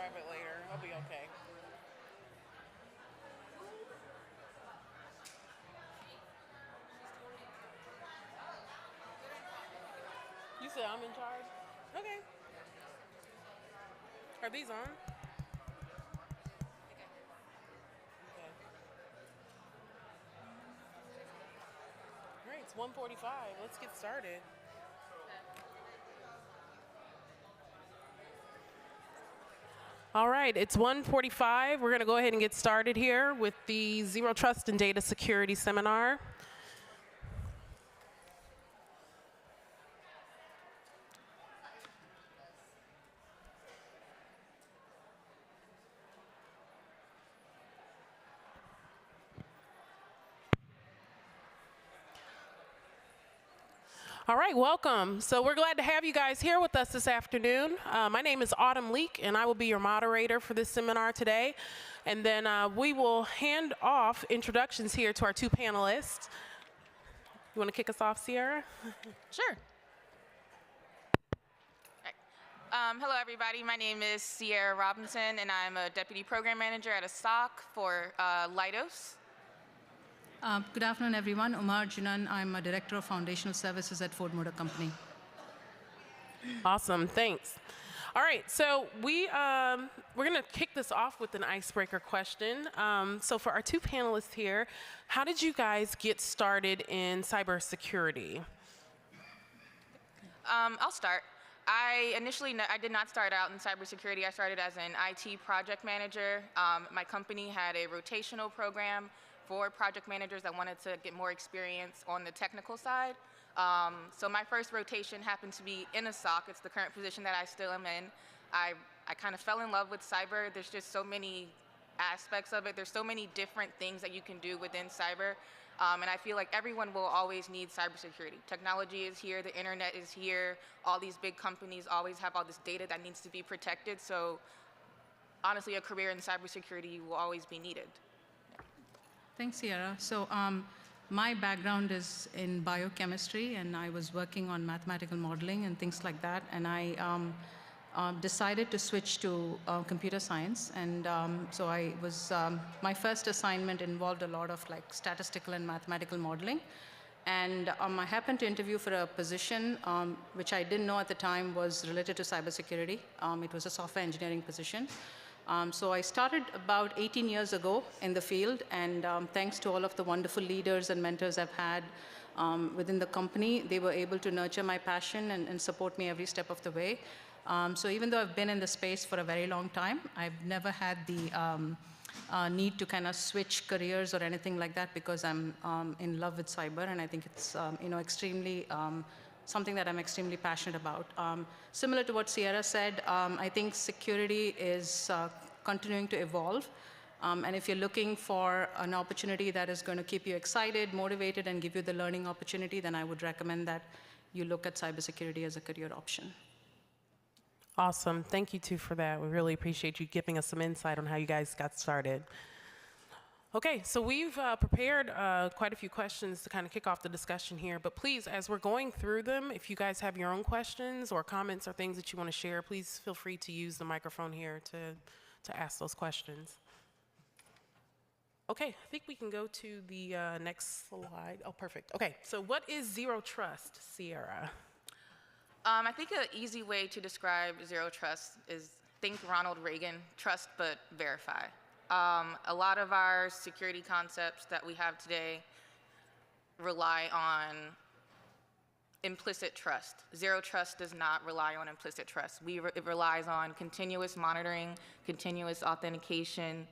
grab it later. I'll be okay. You said I'm in charge? Okay. Are these on? Okay. All right, it's 1:45. Let's get started. All right, it's 1:45. We're going to go ahead and get started here with the Zero Trust and Data Security Seminar. All right, welcome. So we're glad to have you guys here with us this afternoon. My name is Autumn Leak, and I will be your moderator for this seminar today. And then we will hand off introductions here to our two panelists. You want to kick us off, Sierra? Sure. Hello, everybody. My name is Sierra Robinson, and I'm a Deputy Program Manager at a SOC for Leidos. Good afternoon, everyone. Umar Junan. I'm a Director of Foundational Services at Ford Motor Company. Awesome, thanks. All right, so we're going to kick this off with an icebreaker question. So for our two panelists here, how did you guys get started in cybersecurity? I'll start. I did not start out in cybersecurity. I started as an IT project manager. My company had a rotational program for project managers that wanted to get more experience on the technical side. So my first rotation happened to be in a SOC. It's the current position that I still am in. I kind of fell in love with cyber. There's just so many aspects of it. There's so many different things that you can do within cyber. And I feel like everyone will always need cybersecurity. Technology is here, the internet is here, all these big companies always have all this data that needs to be protected. So honestly, a career in cybersecurity will always be needed. Thanks, Sierra. So my background is in biochemistry, and I was working on mathematical modeling and things like that. And I decided to switch to computer science. And so my first assignment involved a lot of statistical and mathematical modeling. And I happened to interview for a position which I didn't know at the time was related to cybersecurity. It was a software engineering position. So I started about 18 years ago in the field, and thanks to all of the wonderful leaders and mentors I've had within the company, they were able to nurture my passion and support me every step of the way. So even though I've been in the space for a very long time, I've never had the need to kind of switch careers or anything like that, because I'm in love with cyber, and I think it's extremely something that I'm extremely passionate about. Similar to what Sierra said, I think security is continuing to evolve. And if you're looking for an opportunity that is going to keep you excited, motivated, and give you the learning opportunity, then I would recommend that you look at cybersecurity as a career option. Awesome. Thank you, too, for that. We really appreciate you giving us some insight on how you guys got started. Okay, so we've prepared quite a few questions to kind of kick off the discussion here, but please, as we're going through them, if you guys have your own questions or comments or things that you want to share, please feel free to use the microphone here to ask those questions. Okay, I think we can go to the next slide. Oh, perfect. Okay, so what is Zero Trust, Sierra? I think an easy way to describe Zero Trust is think Ronald Reagan, trust but verify. A lot of our security concepts that we have today rely on implicit trust. Zero Trust does not rely on implicit trust. It relies on continuous monitoring, continuous authentication.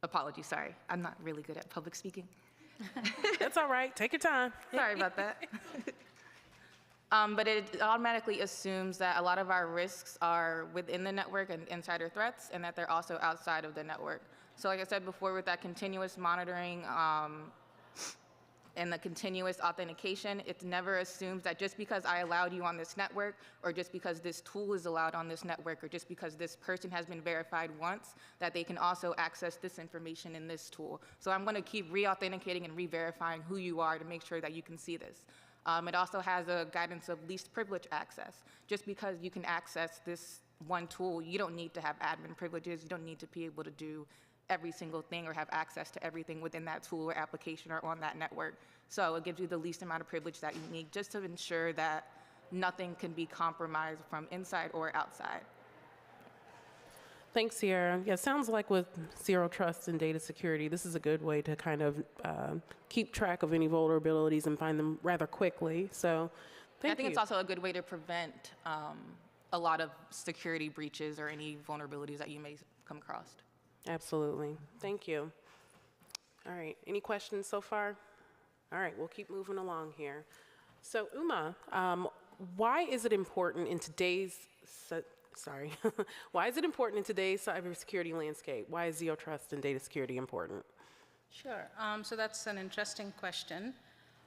Apologies, sorry. I'm not really good at public speaking. That's all right. Take your time. Sorry about that. But it automatically assumes that a lot of our risks are within the network and insider threats, and that they're also outside of the network. So like I said before, with that continuous monitoring and the continuous authentication, it never assumes that just because I allowed you on this network, or just because this tool is allowed on this network, or just because this person has been verified once, that they can also access this information in this tool. So I'm going to keep re-authenticating and re-verifying who you are to make sure that you can see this. It also has a guidance of least privilege access. Just because you can access this one tool, you don't need to have admin privileges. You don't need to be able to do every single thing or have access to everything within that tool or application or on that network. So it gives you the least amount of privilege that you need just to ensure that nothing can be compromised from inside or outside. Thanks, Sierra. Yeah, it sounds like with Zero Trust and data security, this is a good way to kind of keep track of any vulnerabilities and find them rather quickly. So thank you. I think it's also a good way to prevent a lot of security breaches or any vulnerabilities that you may come across. Absolutely. Thank you. All right. Any questions so far? All right. We'll keep moving along here. So, Uma, why is it important in today's why is it important in today's cybersecurity landscape? Why is Zero Trust and data security important? Sure. So that's an interesting question.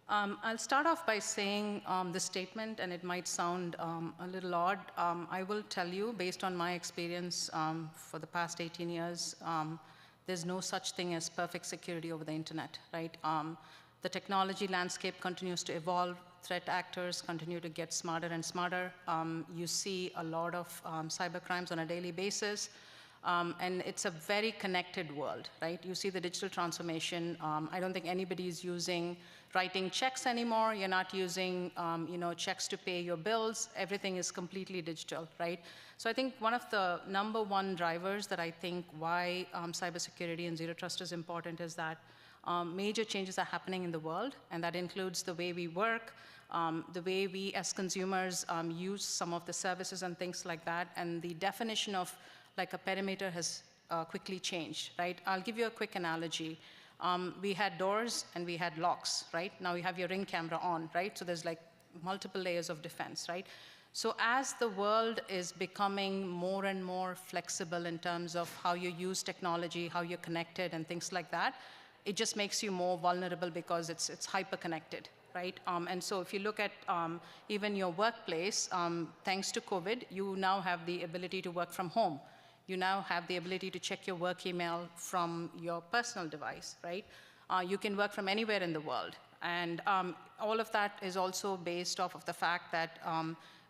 I'll start off by saying the statement, and it might sound a little odd. I will tell you, based on my experience for the past 18 years, there's no such thing as perfect security over the internet, right? The technology landscape continues to evolve. Threat actors continue to get smarter and smarter. You see a lot of cyber crimes on a daily basis. And it's a very connected world, right? You see the digital transformation. I don't think anybody is writing checks anymore. You're not using checks to pay your bills. Everything is completely digital, right? So I think one of the number one drivers that I think why cybersecurity and Zero Trust is important is that major changes are happening in the world, and that includes the way we work, the way we as consumers use some of the services and things like that, and the definition of like a perimeter has quickly changed, right? I'll give you a quick analogy. We had doors and we had locks, right? Now you have your Ring camera on, right? So there's like multiple layers of defense, right? So as the world is becoming more and more flexible in terms of how you use technology, how you're connected and things like that, it just makes you more vulnerable because it's hyper-connected, right? And so if you look at even your workplace, thanks to COVID, you now have the ability to work from home. You now have the ability to check your work email from your personal device, right? You can work from anywhere in the world. And all of that is also based off of the fact that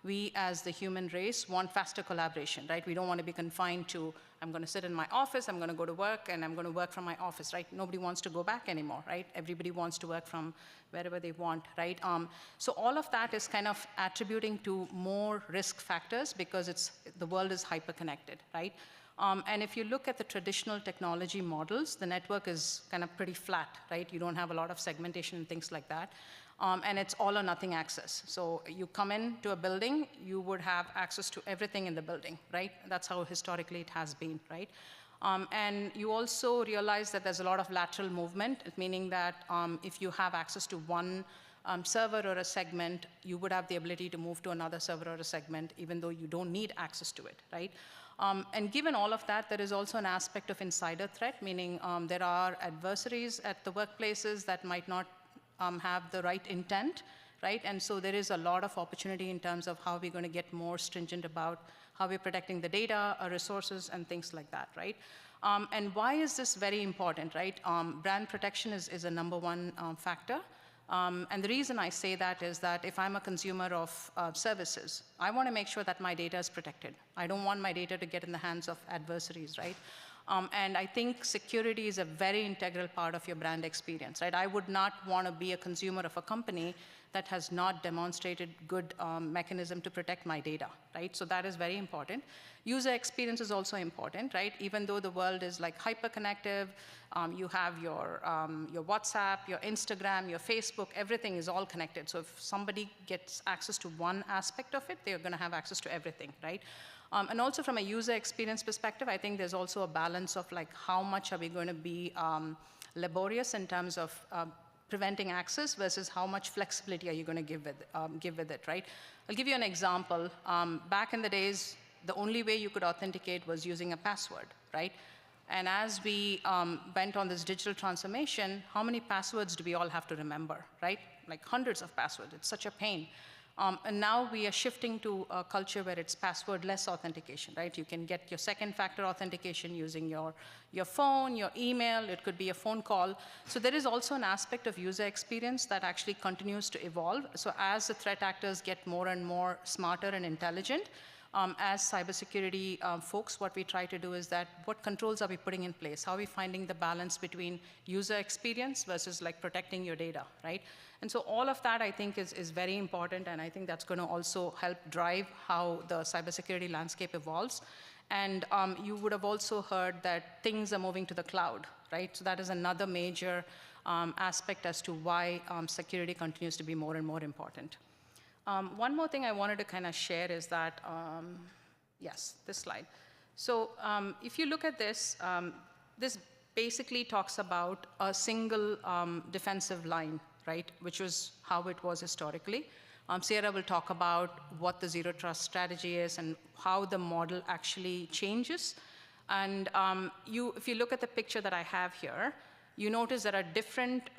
we as the human race want faster collaboration, right? We don't want to be confined to, I'm going to sit in my office, I'm going to go to work, and I'm going to work from my office, right? Nobody wants to go back anymore, right? Everybody wants to work from wherever they want, right? So all of that is kind of attributing to more risk factors because the world is hyper-connected, right? And if you look at the traditional technology models, the network is kind of pretty flat, right? You don't have a lot of segmentation and things like that. And it's all or nothing access. So you come into a building, you would have access to everything in the building, right? That's how historically it has been, right? And you also realize that there's a lot of lateral movement, meaning that if you have access to one server or a segment, you would have the ability to move to another server or a segment, even though you don't need access to it, right? And given all of that, there is also an aspect of insider threat, meaning there are adversaries at the workplaces that might not have the right intent, right? And so there is a lot of opportunity in terms of how we're going to get more stringent about how we're protecting the data, our resources, and things like that, right? And why is this very important, right? Brand protection is a number one factor. And the reason I say that is that if I'm a consumer of services, I want to make sure that my data is protected. I don't want my data to get in the hands of adversaries, right? And I think security is a very integral part of your brand experience, right? I would not want to be a consumer of a company that has not demonstrated good mechanism to protect my data, right? So that is very important. User experience is also important, right? Even though the world is like hyper-connective, you have your WhatsApp, your Instagram, your Facebook, everything is all connected. So if somebody gets access to one aspect of it, they're going to have access to everything, right? And also from a user experience perspective, I think there's also a balance of like how much are we going to be laborious in terms of preventing access versus how much flexibility are you going to give with it, right? I'll give you an example. Back in the days, the only way you could authenticate was using a password, right? And as we went on this digital transformation, how many passwords do we all have to remember, right? Like hundreds of passwords. It's such a pain. And now we are shifting to a culture where it's password-less authentication, right? You can get your second-factor authentication using your phone, your email, it could be a phone call. So there is also an aspect of user experience that actually continues to evolve. So as the threat actors get more and more smarter and intelligent, as cybersecurity folks, what we try to do is that what controls are we putting in place? How are we finding the balance between user experience versus like protecting your data, right? And so all of that, I think, is very important, and I think that's going to also help drive how the cybersecurity landscape evolves. And you would have also heard that things are moving to the cloud, right? So that is another major aspect as to why security continues to be more and more important. One more thing I wanted to kind of share is that, yes, this slide. So if you look at this, this basically talks about a single defensive line, right, which was how it was historically. Sierra will talk about what the zero trust strategy is and how the model actually changes. And if you look at the picture that I have here, you notice there are different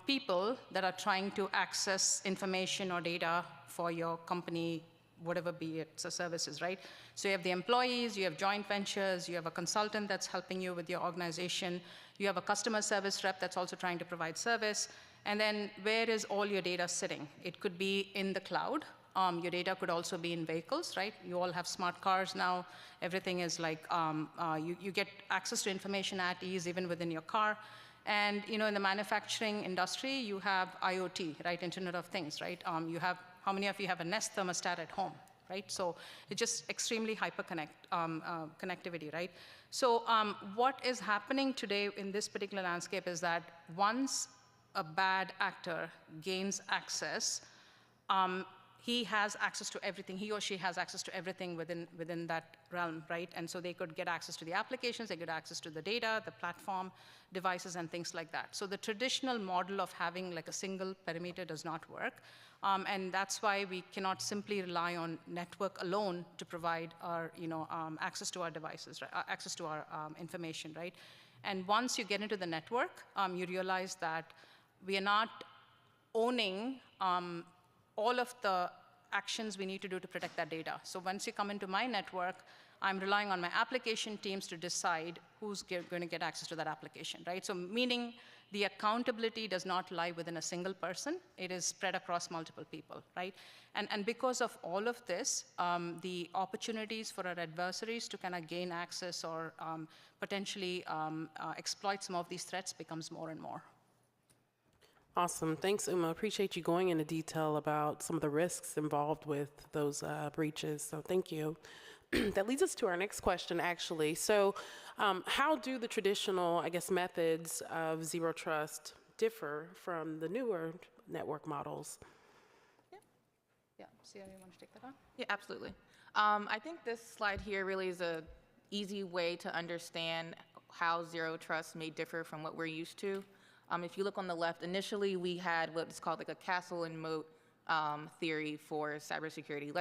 people that are trying to access information or data for your company, whatever be it, so services, right? So you have the employees, you have joint ventures, you have a consultant that's helping you with your organization, you have a customer service rep that's also trying to provide service, and then where is all your data sitting? It could be in the cloud. Your data could also be in vehicles, right? You all have smart cars now. Everything is like, you get access to information at ease even within your car. And in the manufacturing industry, you have IoT, right? Internet of Things, right? How many of you have a Nest thermostat at home, right? So it's just extremely connectivity, right? So what is happening today in this particular landscape is that once a bad actor gains access, he has access to everything. He or she has access to everything within that realm, right? And so they could get access to the applications, they get access to the data, the platform, devices, and things like that. So the traditional model of having like a single perimeter does not work. And that's why we cannot simply rely on network alone to provide our, access to our devices, right? Access to our information, right? And once you get into the network, you realize that we are not owning all of the actions we need to do to protect that data. So once you come into my network, I'm relying on my application teams to decide who's going to get access to that application, right? So meaning the accountability does not lie within a single person. It is spread across multiple people, right? And because of all of this, the opportunities for our adversaries to kind of gain access or potentially exploit some of these threats becomes more and more. Awesome. Thanks, Uma. Appreciate you going into detail about some of the risks involved with those breaches. So thank you. That leads us to our next question, actually. So how do the traditional, methods of zero trust differ from the newer network models? Yeah, Sierra, you want to take that on? Yeah, absolutely. I think this slide here really is an easy way to understand how zero trust may differ from what we're used to. If you look on the left, initially we had what is called like a castle and moat theory for cybersecurity.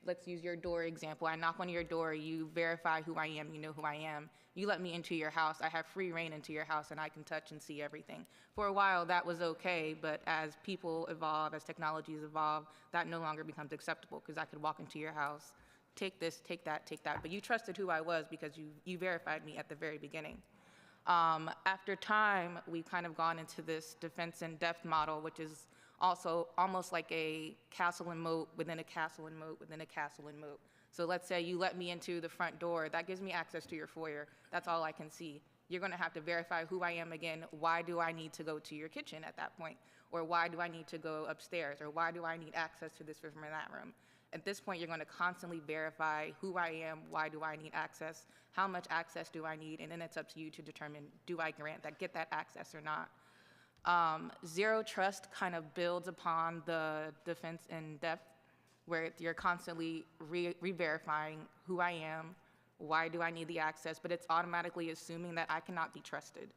Let's use your door example. I knock on your door, you verify who I am, you know who I am. You let me into your house, I have free reign into your house and I can touch and see everything. For a while that was okay, but as people evolve, as technologies evolve, that no longer becomes acceptable because I could walk into your house, take this, take that, but you trusted who I was because you verified me at the very beginning. After time, we've kind of gone into this defense in depth model, which is also almost like a castle and moat within a castle and moat within a castle and moat. So let's say you let me into the front door, that gives me access to your foyer. That's all I can see. You're gonna have to verify who I am again. Why do I need to go to your kitchen at that point? Or why do I need to go upstairs? Or why do I need access to this room or that room? At this point, you're gonna constantly verify who I am, why do I need access, how much access do I need, and then it's up to you to determine, do I get that access or not? Zero trust kind of builds upon the defense in depth, where you're constantly re-verifying who I am, why do I need the access, but it's automatically assuming that I cannot be trusted.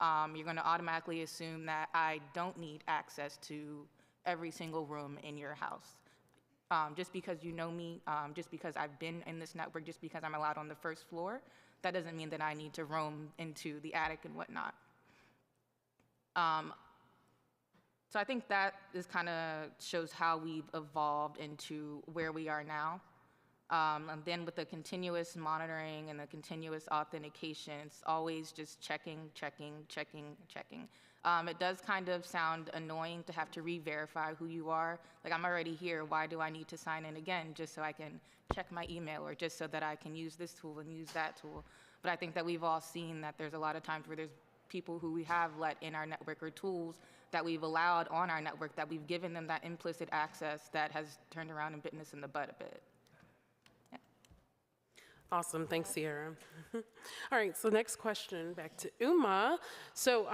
You're gonna automatically assume that I don't need access to every single room in your house. Just because you know me, just because I've been in this network, just because I'm allowed on the first floor, that doesn't mean that I need to roam into the attic and whatnot. So I think that is kind of shows how we've evolved into where we are now. And then with the continuous monitoring and the continuous authentication, it's always just checking. It does kind of sound annoying to have to re-verify who you are. Like, I'm already here, why do I need to sign in again just so I can check my email or just so that I can use this tool and use that tool? But I think that we've all seen that there's a lot of times where there's people who we have let in our network or tools that we've allowed on our network, that we've given them that implicit access that has turned around and bitten us in the butt a bit. Awesome. Thanks, Sierra. All right, so next question, back to Uma. So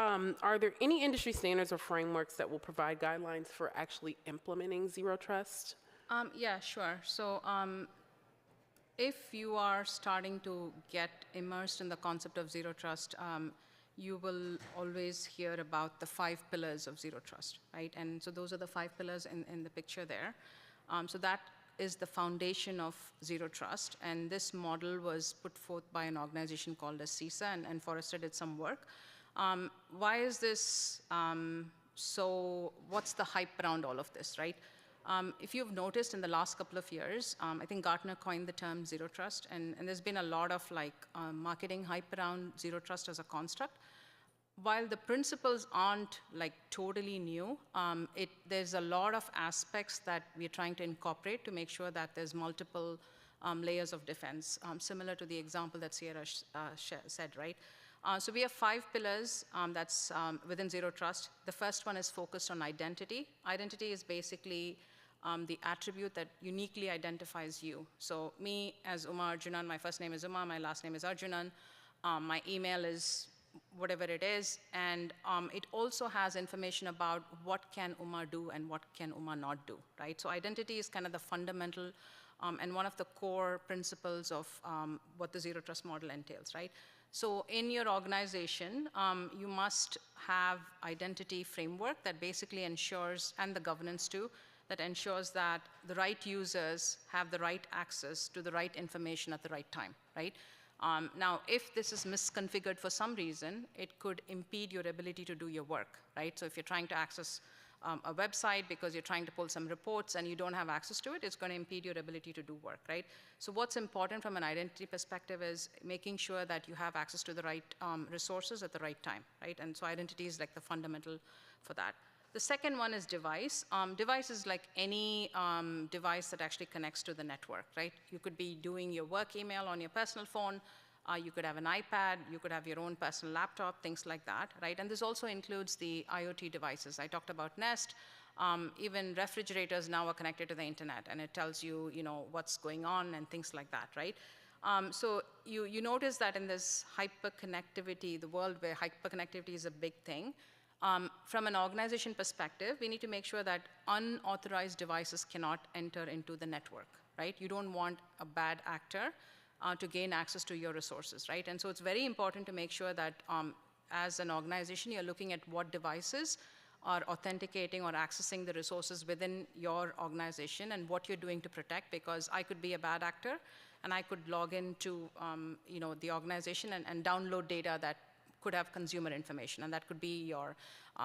are there any industry standards or frameworks that will provide guidelines for actually implementing Zero Trust? Yeah, sure. So if you are starting to get immersed in the concept of Zero Trust, you will always hear about the 5 pillars of Zero Trust, right? And so those are the 5 pillars in the picture there. So that is the foundation of Zero Trust, and this model was put forth by an organization called as CISA, and Forrester did some work. Why is this so, what's the hype around all of this, right? If you've noticed in the last couple of years, I think Gartner coined the term Zero Trust, and there's been a lot of marketing hype around Zero Trust as a construct. While the principles aren't totally new, there's a lot of aspects that we're trying to incorporate to make sure that there's multiple layers of defense, similar to the example that Sierra said, right? So we have 5 pillars that's within Zero Trust. The first one is focused on identity. Identity is basically the attribute that uniquely identifies you. So me as Uma Arjunan, my first name is Uma, my last name is Arjunan, my email is whatever it is, and it also has information about what can Uma do and what can Uma not do, right? So identity is kind of the fundamental and one of the core principles of what the Zero Trust model entails, right? So in your organization, you must have identity framework that basically ensures, and the governance too, that ensures that the right users have the right access to the right information at the right time, right? Now, if this is misconfigured for some reason, it could impede your ability to do your work, right? So if you're trying to access a website because you're trying to pull some reports and you don't have access to it, it's going to impede your ability to do work, right? So what's important from an identity perspective is making sure that you have access to the right resources at the right time, right? And so identity is like the fundamental for that. The second one is device. Device is like any device that actually connects to the network, right? You could be doing your work email on your personal phone. You could have an iPad. You could have your own personal laptop, things like that, right? And this also includes the IoT devices. I talked about Nest. Even refrigerators now are connected to the internet, and it tells you, what's going on and things like that, right? So you notice that in this hyperconnectivity, the world where hyperconnectivity is a big thing, from an organization perspective, we need to make sure that unauthorized devices cannot enter into the network, right? You don't want a bad actor to gain access to your resources, right? And so it's very important to make sure that as an organization, you're looking at what devices are authenticating or accessing the resources within your organization and what you're doing to protect, because I could be a bad actor and I could log into the organization and download data that could have consumer information, and that could be your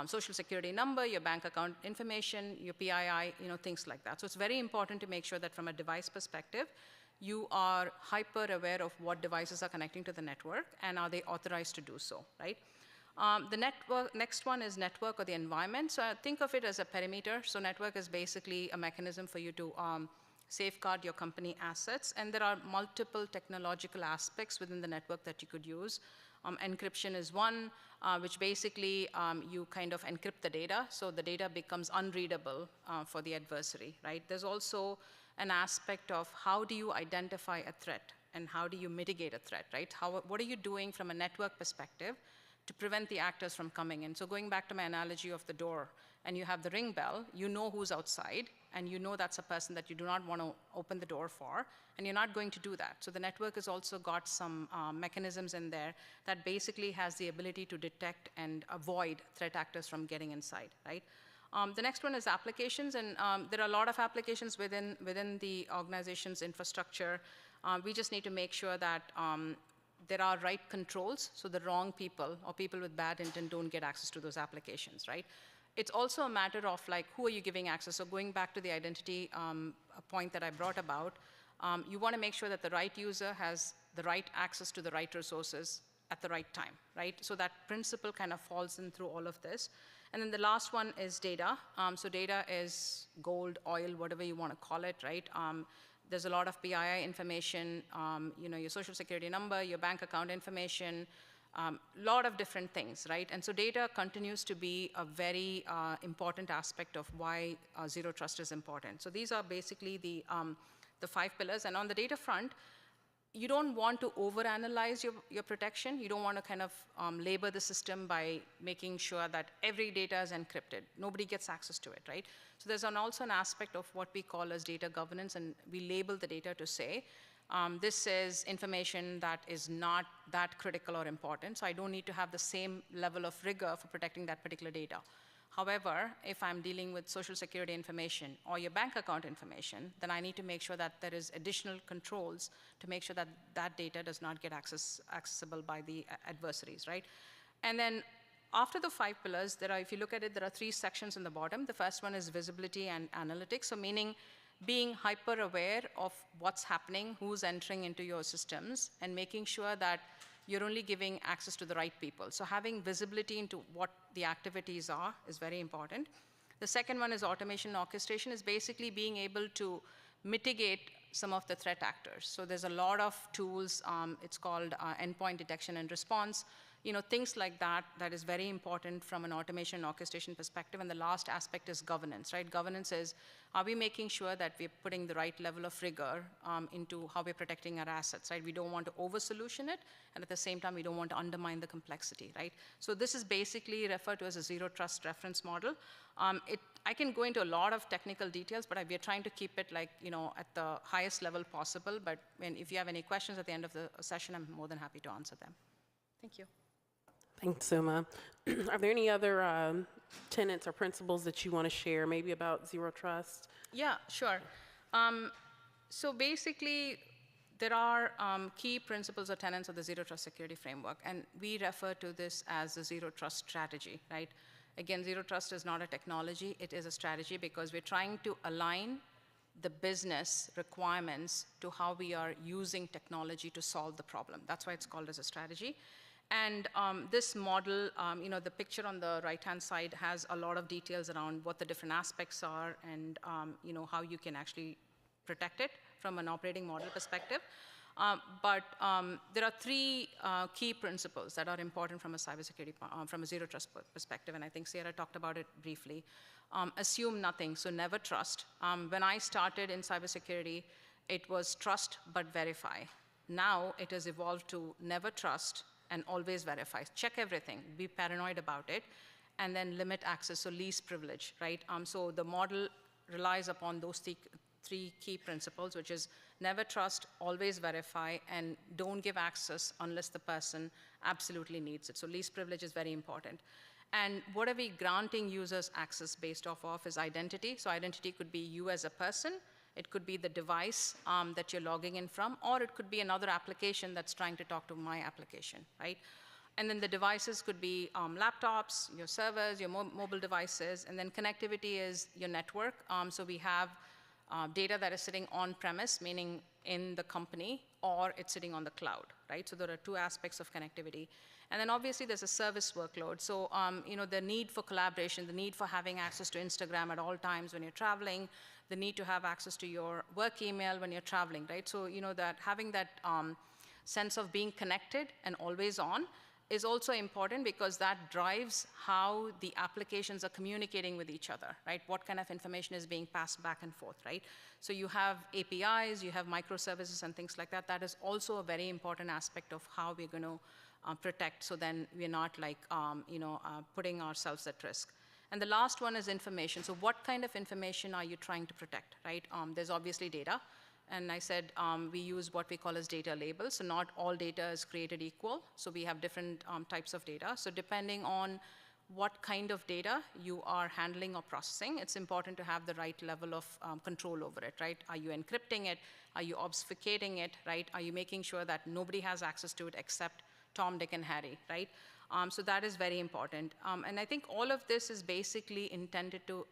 social security number, your bank account information, your PII, things like that. So it's very important to make sure that from a device perspective, you are hyper aware of what devices are connecting to the network and are they authorized to do so, right? The next one is network or the environment. So think of it as a perimeter. So network is basically a mechanism for you to safeguard your company assets, and there are multiple technological aspects within the network that you could use. Encryption is one, which basically you kind of encrypt the data, so the data becomes unreadable for the adversary, right? There's also an aspect of how do you identify a threat and how do you mitigate a threat, right? What are you doing from a network perspective to prevent the actors from coming in? So going back to my analogy of the door, and you have the ring bell, you know who's outside, and you know that's a person that you do not want to open the door for, and you're not going to do that. So the network has also got some mechanisms in there that basically has the ability to detect and avoid threat actors from getting inside, right? The next one is applications, and there are a lot of applications within the organization's infrastructure. We just need to make sure that there are right controls, so the wrong people or people with bad intent don't get access to those applications, right? it's also a matter of like, who are you giving access? So going back to the identity point that I brought about, you want to make sure that the right user has the right access to the right resources at the right time, right? So that principle kind of falls in through all of this. And then the last one is data. So data is gold, oil, whatever you want to call it, right? There's a lot of PII information, your social security number, your bank account information, lot of different things, right? And so data continues to be a very important aspect of why Zero Trust is important. So these are basically the 5 pillars. And on the data front, you don't want to overanalyze your protection. You don't want to kind of labor the system by making sure that every data is encrypted. Nobody gets access to it, right? So there's also an aspect of what we call as data governance, and we label the data to say, this is information that is not that critical or important, so I don't need to have the same level of rigor for protecting that particular data. However, if I'm dealing with social security information or your bank account information, then I need to make sure that there is additional controls to make sure that that data does not get accessible by the adversaries, right? And then after the 5 pillars, if you look at it, there are 3 sections in the bottom. The first one is visibility and analytics, so meaning being hyper aware of what's happening, who's entering into your systems, and making sure that you're only giving access to the right people. So having visibility into what the activities are is very important. The second one is automation and orchestration, is basically being able to mitigate some of the threat actors. So there's a lot of tools, it's called endpoint detection and response, things like that, that is very important from an automation and orchestration perspective. And the last aspect is governance, right? Governance is, are we making sure that we're putting the right level of rigor into how we're protecting our assets, right? We don't want to over-solution it, and at the same time, we don't want to undermine the complexity, right? So this is basically referred to as a Zero Trust reference model. I can go into a lot of technical details, but we're trying to keep it like, at the highest level possible. But if you have any questions at the end of the session, I'm more than happy to answer them. Thank you. Thanks, Suma. Are there any other tenets or principles that you want to share, maybe about Zero Trust? Yeah, sure. So basically, there are key principles or tenets of the Zero Trust security framework, and we refer to this as the Zero Trust strategy, right? Again, Zero Trust is not a technology, it is a strategy, because we're trying to align the business requirements to how we are using technology to solve the problem. That's why it's called as a strategy. And this model, the picture on the right-hand side has a lot of details around what the different aspects are and how you can actually protect it from an operating model perspective. But there are 3 key principles that are important from a cybersecurity, from a Zero Trust perspective, and I think Sierra talked about it briefly. Assume nothing, so never trust. When I started in cybersecurity, it was trust but verify. Now it has evolved to never trust and always verify. Check everything, be paranoid about it, and then limit access, so least privilege, right? So the model relies upon those 3 key principles, which is never trust, always verify, and don't give access unless the person absolutely needs it. So least privilege is very important. And what are we granting users access based off of is identity. So identity could be you as a person, it could be the device that you're logging in from, or it could be another application that's trying to talk to my application, right? And then the devices could be laptops, your servers, your mobile devices, and then connectivity is your network. So we have data that is sitting on-premise, meaning in the company, or it's sitting on the cloud, right? So there are 2 aspects of connectivity. And then obviously there's a service workload. So the need for collaboration, the need for having access to Instagram at all times when you're traveling, the need to have access to your work email when you're traveling, right? So that having that sense of being connected and always on is also important, because that drives how the applications are communicating with each other, right? What kind of information is being passed back and forth, right? So you have APIs, you have microservices and things like that. That is also a very important aspect of how we're going to protect, so then we're not like, putting ourselves at risk. And the last one is information. So what kind of information are you trying to protect, right? There's obviously data. And I said we use what we call as data labels. So not all data is created equal. So we have different types of data. So depending on what kind of data you are handling or processing, it's important to have the right level of control over it, right? Are you encrypting it? Are you obfuscating it, right? Are you making sure that nobody has access to it except Tom, Dick, and Harry, right? So that is very important. And I think all of this is basically intended to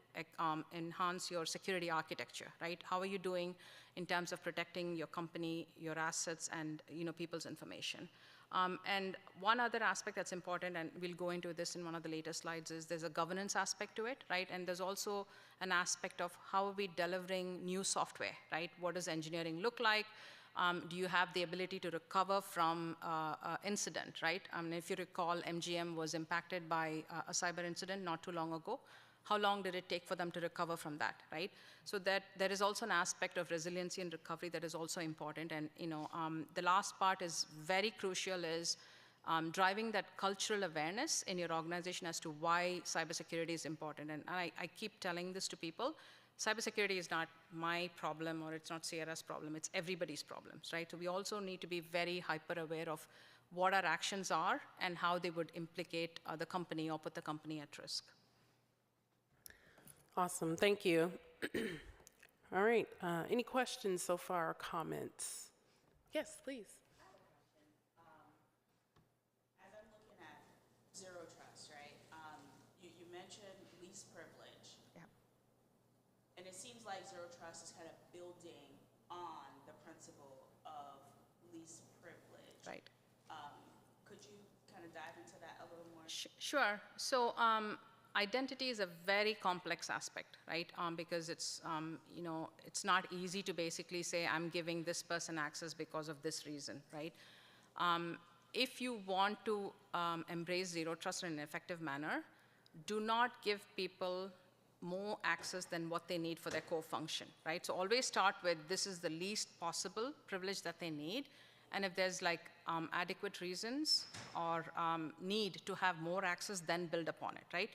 enhance your security architecture, right? How are you doing in terms of protecting your company, your assets, and people's information? And one other aspect that's important, and we'll go into this in one of the later slides, is there's a governance aspect to it, right? And there's also an aspect of how are we delivering new software, right? What does engineering look like? Do you have the ability to recover from incident, right? If you recall, MGM was impacted by a cyber incident not too long ago. How long did it take for them to recover from that, right? So that there is also an aspect of resiliency and recovery that is also important. And the last part is very crucial, is driving that cultural awareness in your organization as to why cybersecurity is important. And I keep telling this to people. Cybersecurity is not my problem, or it's not Sierra's problem, it's everybody's problems, right? So we also need to be very hyper aware of what our actions are and how they would implicate the company or put the company at risk. Awesome, thank you. All right, any questions so far or comments? Yes, please. As I'm looking at Zero Trust, right, you mentioned least privilege. Yeah. And it seems like Zero Trust is kind of building on the principle of least privilege. Right. Could you kind of dive into that a little more? Sure. So identity is a very complex aspect, right? Because it's it's not easy to basically say I'm giving this person access because of this reason, right? If you want to embrace Zero Trust in an effective manner, do not give people more access than what they need for their core function, right? So always start with this is the least possible privilege that they need. And if there's adequate reasons or need to have more access, then build upon it, right?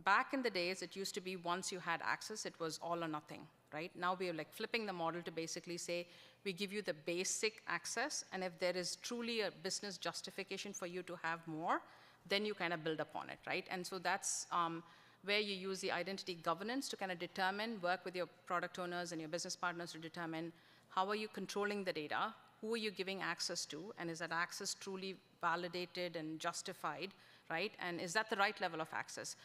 Back in the days, it used to be once you had access, it was all or nothing, right? Now we are flipping the model to basically say, we give you the basic access, and if there is truly a business justification for you to have more, then you kind of build upon it, right? And so that's where you use the identity governance to kind of determine, work with your product owners and your business partners to determine how are you controlling the data, who are you giving access to, and is that access truly validated and justified, right? And is that the right level of access?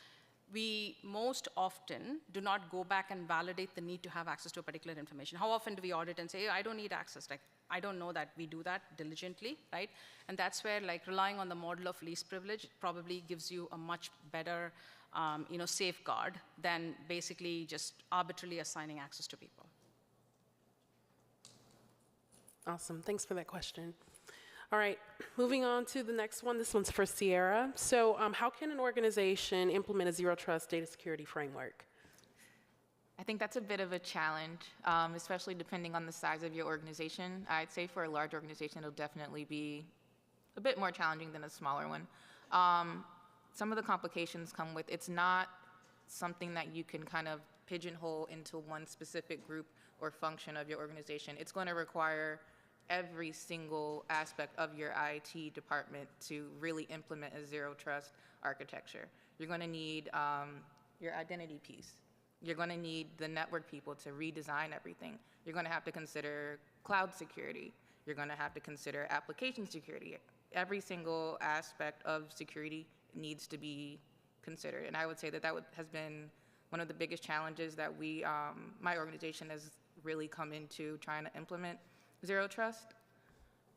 We most often do not go back and validate the need to have access to a particular information. How often do we audit and say, hey, I don't need access? I don't know that we do that diligently, right? And that's where relying on the model of least privilege probably gives you a much better safeguard than basically just arbitrarily assigning access to people. Awesome, thanks for that question. All right, moving on to the next one. This one's for Sierra. So how can an organization implement a Zero Trust data security framework? I think that's a bit of a challenge, especially depending on the size of your organization. I'd say for a large organization, it'll definitely be a bit more challenging than a smaller one. Some of the complications come with, it's not something that you can kind of pigeonhole into one specific group or function of your organization. It's going to require every single aspect of your IT department to really implement a Zero Trust architecture. You're going to need your identity piece. You're going to need the network people to redesign everything. You're going to have to consider cloud security. You're going to have to consider application security. Every single aspect of security needs to be considered. And I would say that has been one of the biggest challenges that my organization has really come into trying to implement Zero Trust.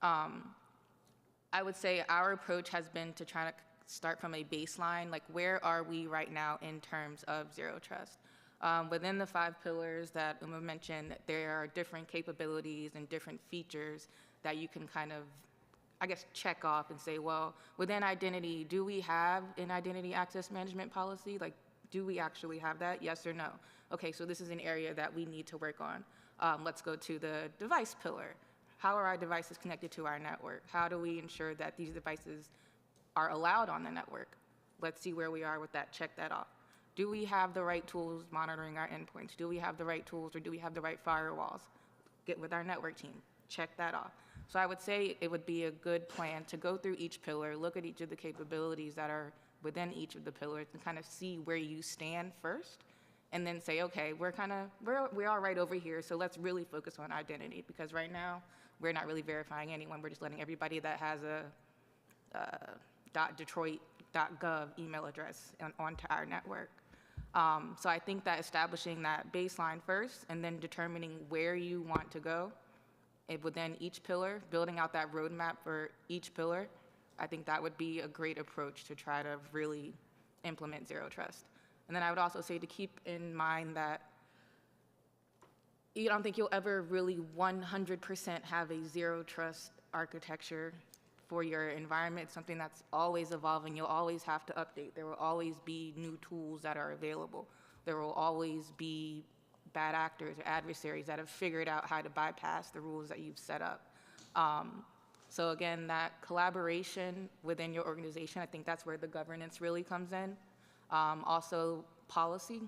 I would say our approach has been to try to start from a baseline, where are we right now in terms of Zero Trust? Within the 5 pillars that Uma mentioned, there are different capabilities and different features that you can kind of, I guess, check off and say, well, within identity, do we have an identity access management policy? Do we actually have that? Yes or no? Okay, so this is an area that we need to work on. Let's go to the device pillar. How are our devices connected to our network? How do we ensure that these devices are allowed on the network? Let's see where we are with that. Check that off. Do we have the right tools monitoring our endpoints? Do we have the right tools, or do we have the right firewalls? Get with our network team. Check that off. So I would say it would be a good plan to go through each pillar, look at each of the capabilities that are within each of the pillars, and kind of see where you stand first, and then say, okay, we're all right over here, so let's really focus on identity, because right now we're not really verifying anyone. We're just letting everybody that has .detroit.gov email address onto our network. So I think that establishing that baseline first and then determining where you want to go within each pillar, building out that roadmap for each pillar, I think that would be a great approach to try to really implement Zero Trust. And then I would also say to keep in mind that you don't think you'll ever really 100% have a Zero Trust architecture for your environment. It's something that's always evolving. You'll always have to update. There will always be new tools that are available. There will always be bad actors or adversaries that have figured out how to bypass the rules that you've set up. So again, that collaboration within your organization, I think that's where the governance really comes in. Also, policy,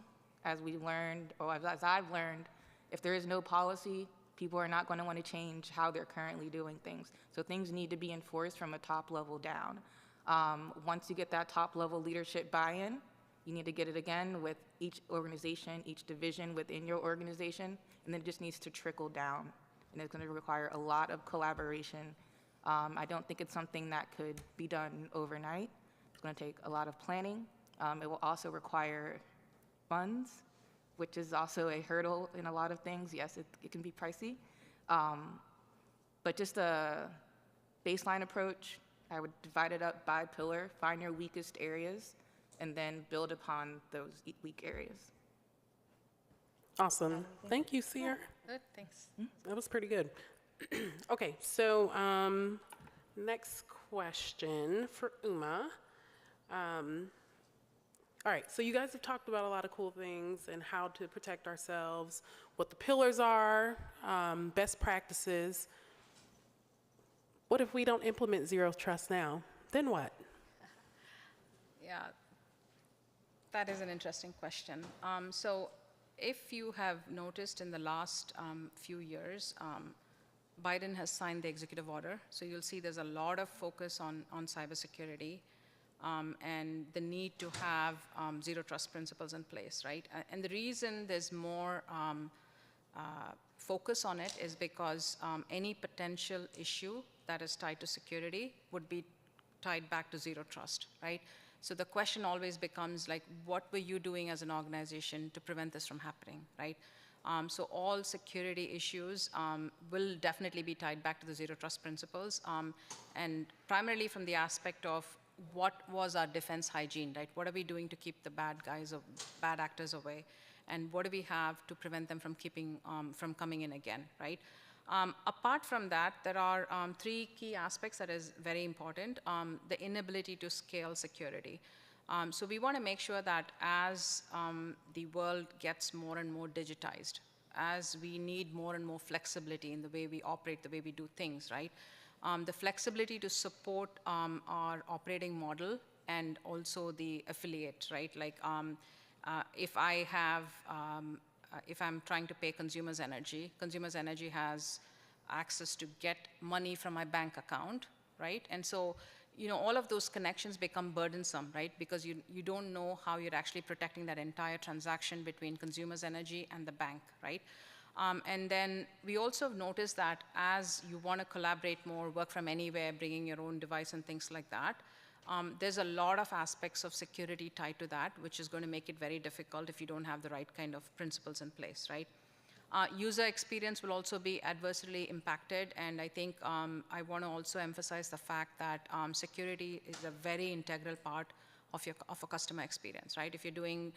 as we learned, or as I've learned, if there is no policy, people are not going to want to change how they're currently doing things. So things need to be enforced from a top level down. Once you get that top level leadership buy-in, you need to get it again with each organization, each division within your organization, and then it just needs to trickle down. And it's going to require a lot of collaboration. I don't think it's something that could be done overnight. It's going to take a lot of planning. It will also require funds, which is also a hurdle in a lot of things. Yes, it can be pricey. But just a baseline approach, I would divide it up by pillar, find your weakest areas, and then build upon those weak areas. Awesome. Thank you, Seer. Good, thanks. That was pretty good. Okay, so next question for Uma. All right, so you guys have talked about a lot of cool things and how to protect ourselves, what the pillars are, best practices. What if we don't implement Zero Trust now? Then what? Yeah, that is an interesting question. So if you have noticed in the last few years, Biden has signed the executive order. So you'll see there's a lot of focus on cybersecurity and the need to have Zero Trust principles in place, right? And the reason there's more focus on it is because any potential issue that is tied to security would be tied back to Zero Trust, right? So the question always becomes like, what were you doing as an organization to prevent this from happening, right? So all security issues will definitely be tied back to the Zero Trust principles, and primarily from the aspect of what was our defense hygiene, right? What are we doing to keep the bad guys or bad actors away? And what do we have to prevent them from coming in again, right? Apart from that, there are three key aspects that is very important. The inability to scale security. So we want to make sure that as the world gets more and more digitized, as we need more and more flexibility in the way we operate, the way we do things, right? The flexibility to support our operating model and also the affiliate, right? Like if I'm trying to pay Consumers Energy has access to get money from my bank account, right? And so, you know, all of those connections become burdensome, right? Because you don't know how you're actually protecting that entire transaction between Consumers Energy and the bank, right? And then we also have noticed that as you want to collaborate more, work from anywhere, bringing your own device and things like that, there's a lot of aspects of security tied to that, which is going to make it very difficult if you don't have the right kind of principles in place, right? User experience will also be adversely impacted, and I think I want to also emphasize the fact that security is a very integral part of a customer experience, right? If you're doing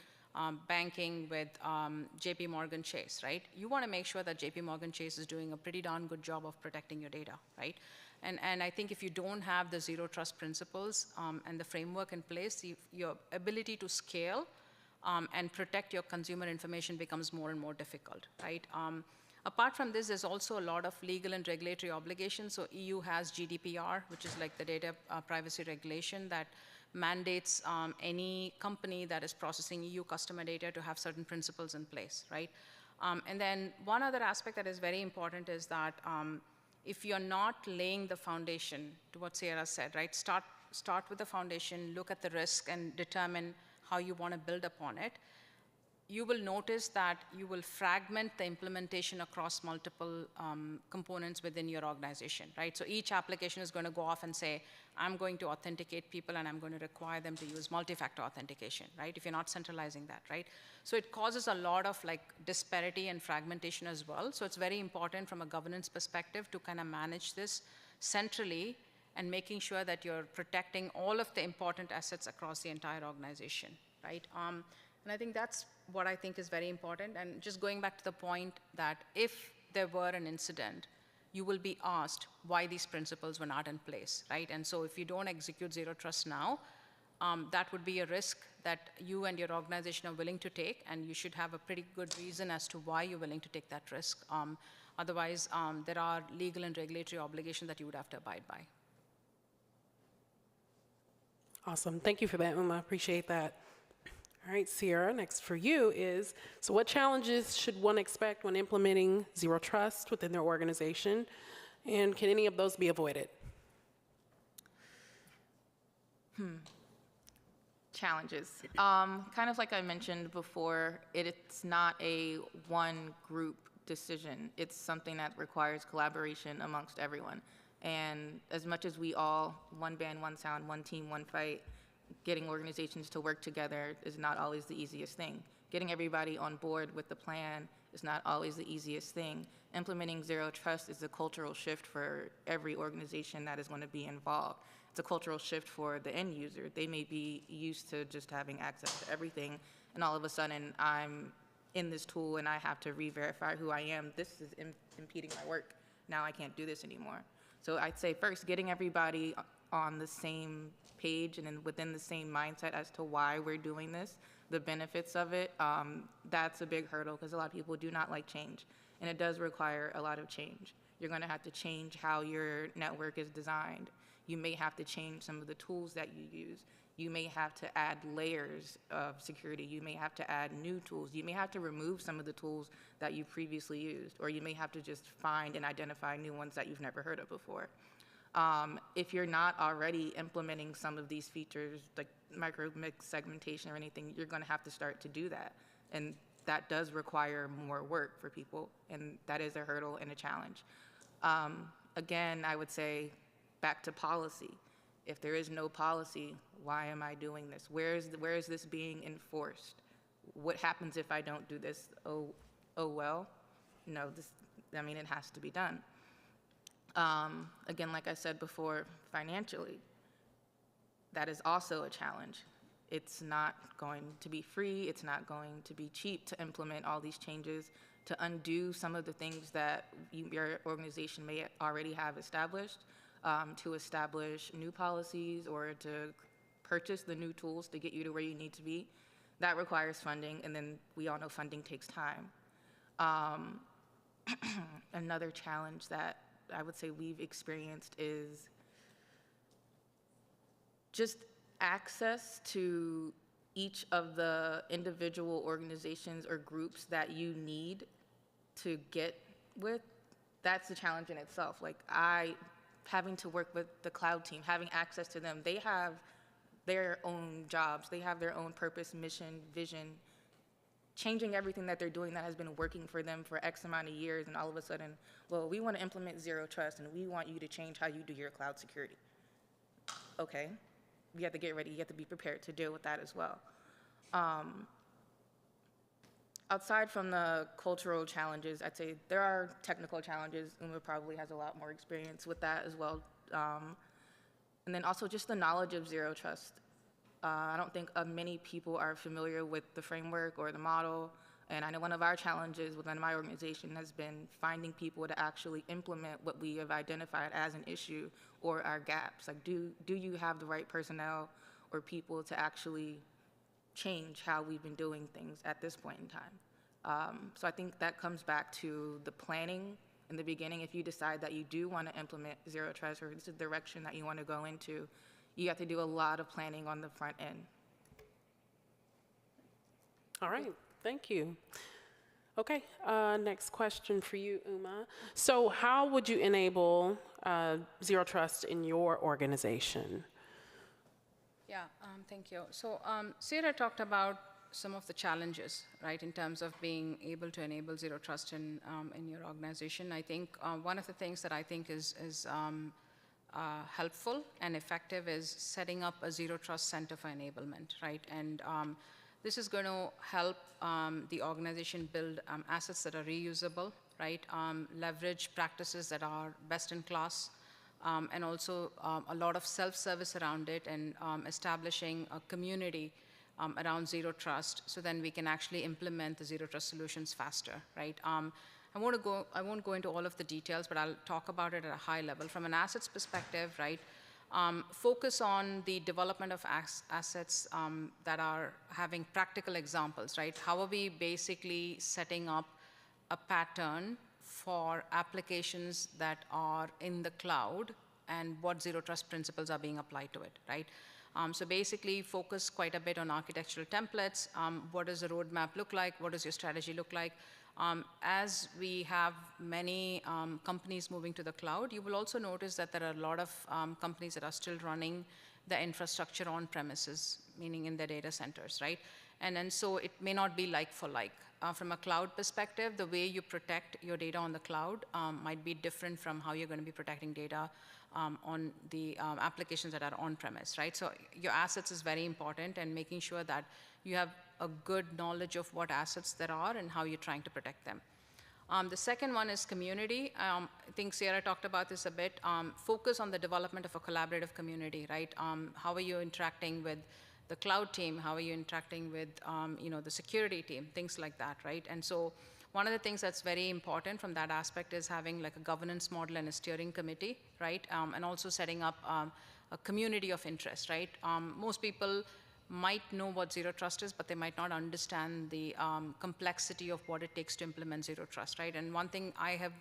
banking with JP Morgan Chase, right? You want to make sure that JP Morgan Chase is doing a pretty darn good job of protecting your data, right? And I think if you don't have the Zero Trust principles and the framework in place, your ability to scale and protect your consumer information becomes more and more difficult, right? Apart from this, there's also a lot of legal and regulatory obligations. So EU has GDPR, which is like the data privacy regulation that mandates any company that is processing EU customer data to have certain principles in place, right? And then one other aspect that is very important is that if you're not laying the foundation to what Sierra said, right? Start with the foundation, look at the risk, and determine how you want to build upon it. you will notice that you will fragment the implementation across multiple components within your organization, right? So each application is going to go off and say, I'm going to authenticate people and I'm going to require them to use multi-factor authentication, right? If you're not centralizing that, right? So it causes a lot of like disparity and fragmentation as well. So it's very important from a governance perspective to kind of manage this centrally and making sure that you're protecting all of the important assets across the entire organization, right? And I think that's what I think is very important. And just going back to the point that if there were an incident, you will be asked why these principles were not in place, right? And so if you don't execute Zero Trust now, that would be a risk that you and your organization are willing to take, and you should have a pretty good reason as to why you're willing to take that risk. Otherwise, there are legal and regulatory obligations that you would have to abide by. Awesome. Thank you for that, Uma. I appreciate that. All right, Sierra, next for you is, so what challenges should one expect when implementing Zero Trust within their organization? And can any of those be avoided? Challenges. Kind of like I mentioned before, it's not a one group decision. It's something that requires collaboration amongst everyone. And as much as we all, one band, one sound, one team, one fight, getting organizations to work together is not always the easiest thing. Getting everybody on board with the plan is not always the easiest thing. Implementing Zero Trust is a cultural shift for every organization that is going to be involved. It's a cultural shift for the end user. They may be used to just having access to everything, and all of a sudden I'm in this tool and I have to re-verify who I am. This is impeding my work. Now I can't do this anymore. So I'd say first, getting everybody on the same page and then within the same mindset as to why we're doing this, the benefits of it, that's a big hurdle because a lot of people do not like change. And it does require a lot of change. You're going to have to change how your network is designed. You may have to change some of the tools that you use. You may have to add layers of security. You may have to add new tools. You may have to remove some of the tools that you previously used, or you may have to just find and identify new ones that you've never heard of before. If you're not already implementing some of these features, like micro-mix segmentation or anything, you're going to have to start to do that. And that does require more work for people, and that is a hurdle and a challenge. Again, I would say back to policy. If there is no policy, why am I doing this? Where is this being enforced? What happens if I don't do this? Oh well, no, it has to be done. Again, like I said before, financially, that is also a challenge. It's not going to be free. It's not going to be cheap to implement all these changes, to undo some of the things that your organization may already have established, to establish new policies or to purchase the new tools to get you to where you need to be. That requires funding, and then we all know funding takes time. Another challenge that I would say we've experienced is just access to each of the individual organizations or groups that you need to get with. That's a challenge in itself. Like having to work with the cloud team, having access to them, they have their own jobs, they have their own purpose, mission, vision, changing everything that they're doing that has been working for them for X amount of years, and all of a sudden, well, we want to implement Zero Trust, and we want you to change how you do your cloud security. Okay, you have to get ready, you have to be prepared to deal with that as well. Outside from the cultural challenges, I'd say there are technical challenges. Uma probably has a lot more experience with that as well. And then also just the knowledge of Zero Trust. I don't think many people are familiar with the framework or the model. And I know one of our challenges within my organization has been finding people to actually implement what we have identified as an issue or our gaps. Like, do you have the right personnel or people to actually change how we've been doing things at this point in time? So I think that comes back to the planning in the beginning. If you decide that you do want to implement Zero Trust or this is the direction that you want to go into, you have to do a lot of planning on the front end. All right, thank you. Okay, next question for you, Uma. So how would you enable Zero Trust in your organization? Yeah, thank you. So Sierra talked about some of the challenges, right, in terms of being able to enable zero trust in your organization. I think one of the things that I think is helpful and effective is setting up a zero trust center for enablement, right? And this is going to help the organization build assets that are reusable, right? Leverage practices that are best in class, and also a lot of self-service around it, and establishing a community around zero trust, so then we can actually implement the zero trust solutions faster, right? I won't go into all of the details, but I'll talk about it at a high level. From an assets perspective, right, focus on the development of assets that are having practical examples, right? How are we basically setting up a pattern for applications that are in the cloud, and what zero trust principles are being applied to it, right? So basically focus quite a bit on architectural templates. What does the roadmap look like? What does your strategy look like? As we have many companies moving to the cloud, you will also notice that there are a lot of companies that are still running the infrastructure on premises, meaning in their data centers, right? And so it may not be like for like. From a cloud perspective, the way you protect your data on the cloud might be different from how you're going to be protecting data on the applications that are on-premise, right? So your assets is very important, and making sure that you have a good knowledge of what assets there are and how you're trying to protect them. The second one is community. I think Sierra talked about this a bit. Focus on the development of a collaborative community, right? How are you interacting with the cloud team? How are you interacting with the security team? Things like that, right? And so one of the things that's very important from that aspect is having like a governance model and a steering committee, right? And also setting up a community of interest, right? Most people might know what zero trust is, but they might not understand the complexity of what it takes to implement zero trust, right? And one thing I have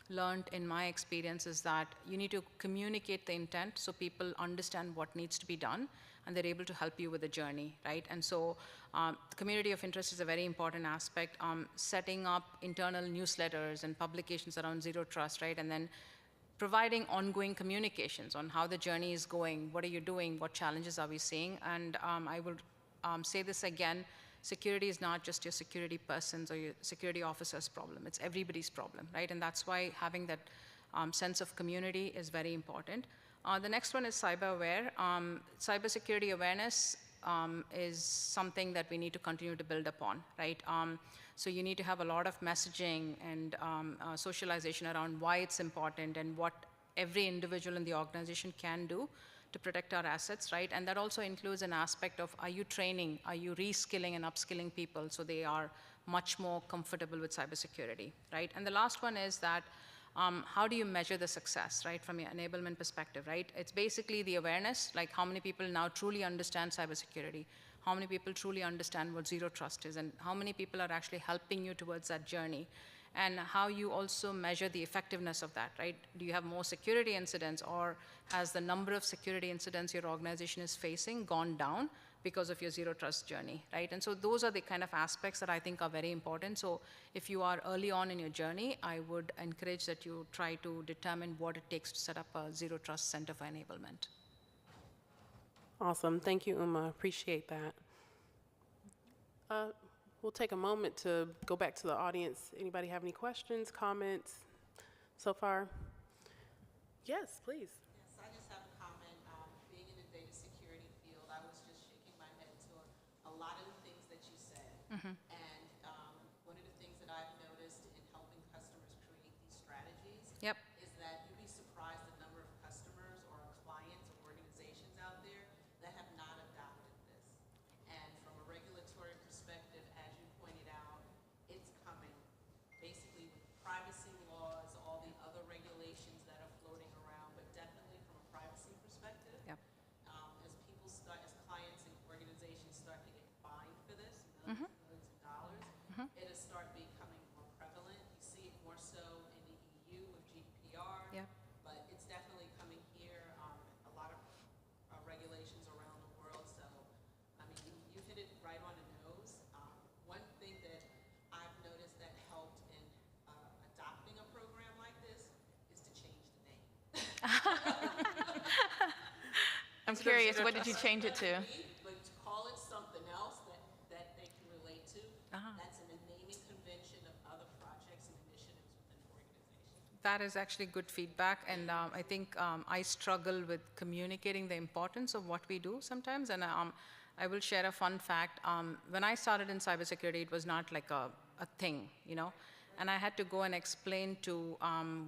learned in my experience is that you need to communicate the intent so people understand what needs to be done, and they're able to help you with the journey, right? And so the community of interest is a very important aspect. Setting up internal newsletters and publications around zero trust, right? And then providing ongoing communications on how the journey is going, what are you doing, what challenges are we seeing? And I will say this again, security is not just your security person's or your security officer's problem, it's everybody's problem, right? And that's why having that sense of community is very important. The next one is cyber aware. Cybersecurity awareness is something that we need to continue to build upon, right? So you need to have a lot of messaging and socialization around why it's important and what every individual in the organization can do to protect our assets, right? And that also includes an aspect of, are you training, are you reskilling and upskilling people so they are much more comfortable with cybersecurity, right? And the last one is that how do you measure the success, right, from your enablement perspective, right? It's basically the awareness, like how many people now truly understand cybersecurity, how many people truly understand what zero trust is, and how many people are actually helping you towards that journey, and how you also measure the effectiveness of that, right? Do you have more security incidents, or has the number of security incidents your organization is facing gone down because of your zero trust journey, right? And so those are the kind of aspects that I think are very important. So if you are early on in your journey, I would encourage that you try to determine what it takes to set up a zero trust center for enablement. Awesome. Thank you, Uma. Appreciate that. We'll take a moment to go back to the audience. Anybody have any questions, comments so far? Yes, please. Yes, I just have a comment. Being in the data security field, I was just shaking my head to a lot of the things that you said. And one of the things that I've noticed in helping customers create these strategies Yep. is that you'd be surprised the number of customers or clients or organizations out there that have not adopted this. And from a regulatory perspective, as you pointed out, it's coming. Basically with privacy laws, all the other regulations that are floating around, but definitely from a privacy perspective. Yep. As people start, as clients and organizations start to get fined for this, millions and millions of dollars, it'll start becoming more prevalent. You see it more so in the EU with GDPR, Yep. but it's definitely coming here. A lot of regulations around the world. So, I mean, you hit it right on the nose. One thing that I've noticed that helped in adopting a program like this is to change the name. I'm curious, what did you change it to? But to call it something else that that is actually good feedback, and I think I struggle with communicating the importance of what we do sometimes, and I will share a fun fact. When I started in cybersecurity, it was not like a thing, you know, and I had to go and explain to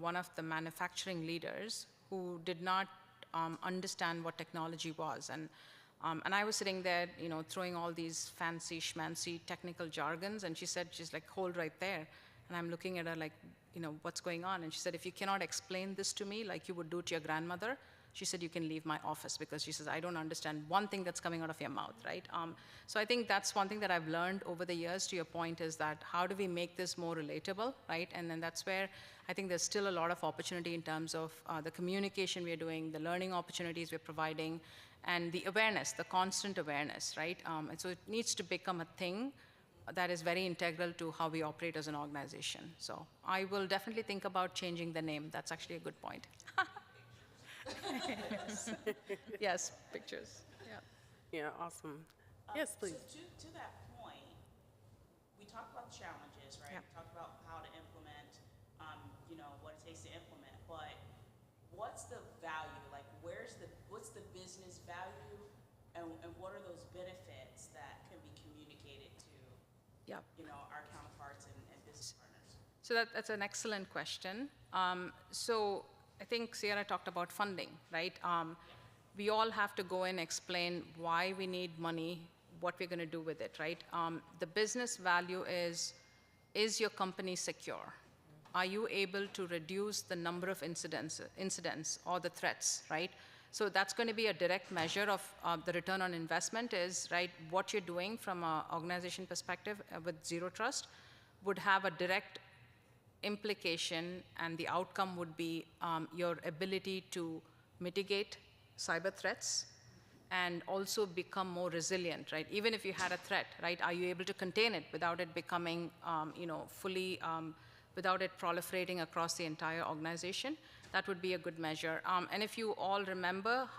one of the manufacturing leaders who did not understand what technology was, and I was sitting there, you know, throwing all these fancy schmancy technical jargons, and she's like, hold right there. And I'm looking at her like, you know, what's going on? And she said, if you cannot explain this to me like you would do to your grandmother, she said, you can leave my office, because she says, I don't understand one thing that's coming out of your mouth, right? So I think that's one thing that I've learned over the years, to your point, is that how do we make this more relatable, right? And then that's where I think there's still a lot of opportunity in terms of the communication we're doing, the learning opportunities we're providing, and the awareness, the constant awareness, right? And so it needs to become a thing that is very integral to how we operate as an organization. So I will definitely think about changing the name. That's actually a good point. Yes, pictures. Yeah. Yeah, awesome. Yes, please. So to that point, we talked about challenges, right? Yeah. We talked about how to implement, you know, what it takes to implement, but what's the value? Like, what's the business value, and what are those benefits that can be communicated to, Yeah. you know, our counterparts and business partners? So that's an excellent question. So I think Sierra talked about funding, right? We all have to go and explain why we need money, what we're going to do with it, right? The business value is your company secure? Are you able to reduce the number of incidents or the threats, right? So that's going to be a direct measure of the return on investment is, right, what you're doing from an organization perspective with Zero Trust would have a direct implication, and the outcome would be your ability to mitigate cyber threats and also become more resilient, right? Even if you had a threat, right, are you able to contain it without it becoming, you know, fully, without it proliferating across the entire organization? That would be a good measure. And if you all remember,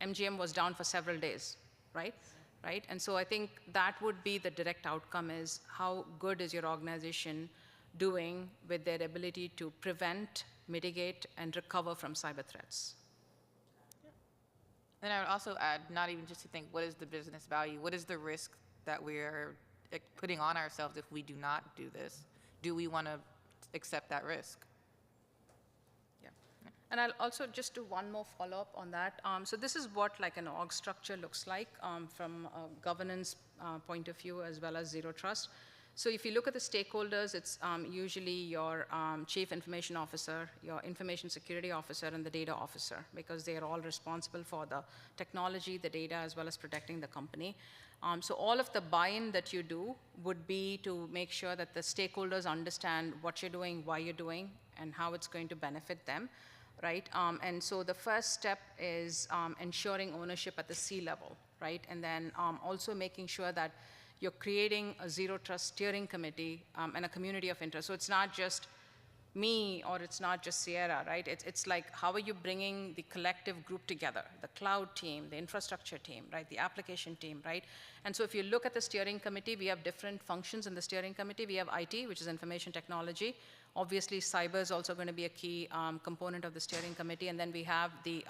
MGM was down for several days, right? Right? And so I think that would be the direct outcome, is how good is your organization doing with their ability to prevent, mitigate, and recover from cyber threats. And I would also add, not even just to think, what is the business value? What is the risk that we're putting on ourselves if we do not do this? Do we want to accept that risk? Yeah. And I'll also just do one more follow-up on that. So this is what like an org structure looks like from a governance point of view, as well as Zero Trust. So if you look at the stakeholders, it's usually your chief information officer, your information security officer, and the data officer, because they are all responsible for the technology, the data, as well as protecting the company. So all of the buy-in that you do would be to make sure that the stakeholders understand what you're doing, why you're doing, and how it's going to benefit them, right? And so the first step is ensuring ownership at the C-level, right? And then also making sure that you're creating a Zero Trust steering committee and a community of interest. So it's not just me, or it's not just Sierra, right? It's like, how are you bringing the collective group together, the cloud team, the infrastructure team, right, the application team, right? And so if you look at the steering committee, we have different functions in the steering committee. We have IT, which is information technology. Obviously, cyber is also going to be a key component of the steering committee. And then we have the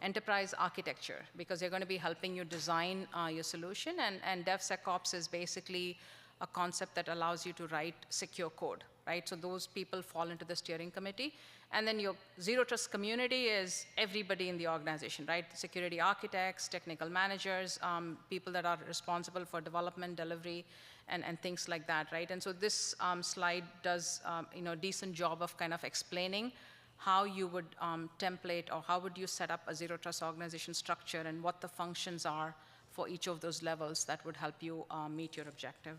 enterprise architecture, because they're going to be helping you design your solution. And DevSecOps is basically a concept that allows you to write secure code, right? So those people fall into the steering committee. And then your Zero Trust community is everybody in the organization, right? Security architects, technical managers, people that are responsible for development, delivery, and things like that, right? And so this slide does a decent job of kind of explaining how you would template, or how would you set up a Zero Trust organization structure, and what the functions are for each of those levels that would help you meet your objective.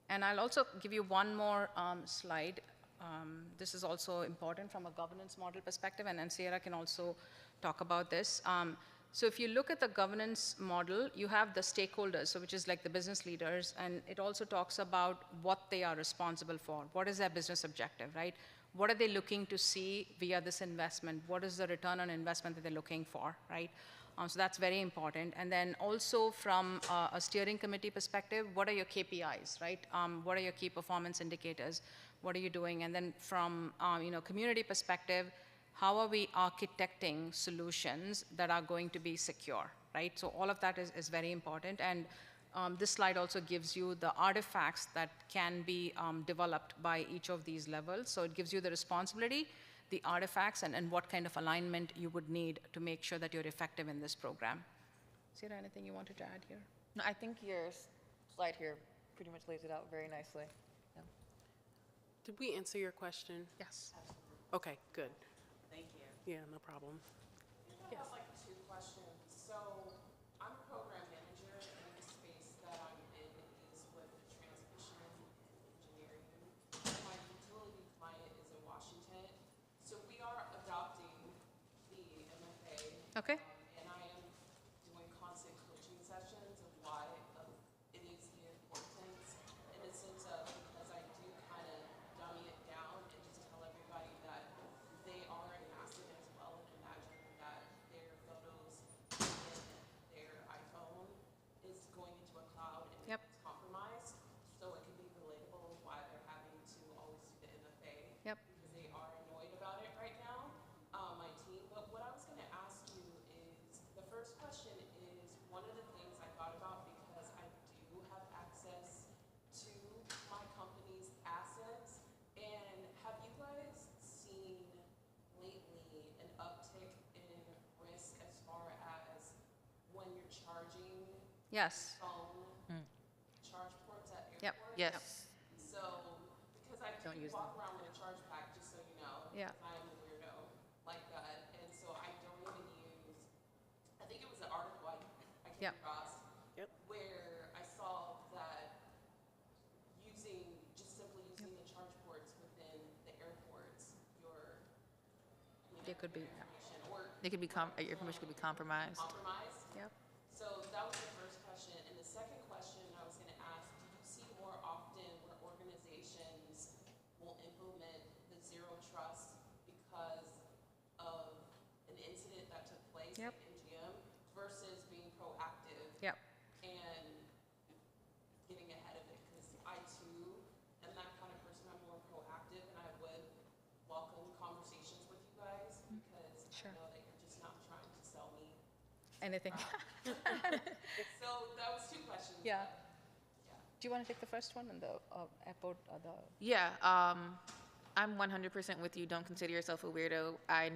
And I'll also give you one more slide. This is also important from a governance model perspective, and Sierra can also talk about this. So if you look at the governance model, you have the stakeholders, so which is like the business leaders, and it also talks about what they are responsible for. What is their business objective, right? What are they looking to see via this investment? What is the return on investment that they're looking for, right? So that's very important. And then also from a steering committee perspective, what are your KPIs, right? What are your key performance indicators? What are you doing? And then from community perspective, how are we architecting solutions that are going to be secure, right? So all of that is very important. And this slide also gives you the artifacts that can be developed by each of these levels. So it gives you the responsibility, the artifacts, and what kind of alignment you would need to make sure that you're effective in this program. Sierra, anything you wanted to add here? No, I think your slide here pretty much lays it out very nicely. Yeah. Did we answer your question? Yes. Okay, good. Thank you. Yeah, no problem. I have like two questions. So I'm a program manager, and the space that I'm in is with transmission engineering. My utility client is in Washington. So we are adopting the MFA. Okay. And I am doing constant coaching sessions of why it is the importance in the sense of, because I do kind of dummy it down and just tell everybody that they are an asset as well, and imagine that their photos in their iPhone is going into a cloud and Yep. it's compromised. So it can be relatable why they're having to always do the MFA. Yep. Because they are annoyed about it right now, my team. But what I was going to ask you is, the first question is, one of the things I thought about, because I do have access to my company's assets, and have you guys seen lately an uptick in risk as far as when you're charging Yes. phone charge ports at Yep. airports? Yes. So, because I Don't do use walk around with a charge pack, just so you know. Yeah. I am a weirdo like that, and so I don't even use, I think it was an article I came Yep. across. Yep. Where I saw that just simply using the charge ports within the airports, They could be. information or It could be your information could be compromised. compromised. Yep. So that was the first question. And the second question I was going to ask, do you see more often where organizations will implement the zero trust because of an incident that took place Yep. at MGM versus being proactive Yep. and getting ahead of it? Because I too am that kind of person. I'm more proactive, and I would welcome conversations with you guys because Sure. I know that you're just not trying to sell me. Anything? So that was two questions. Yeah. but, yeah. Do you want to take the first one on the airport? Yeah, I'm 100% with you. Don't consider yourself a weirdo. I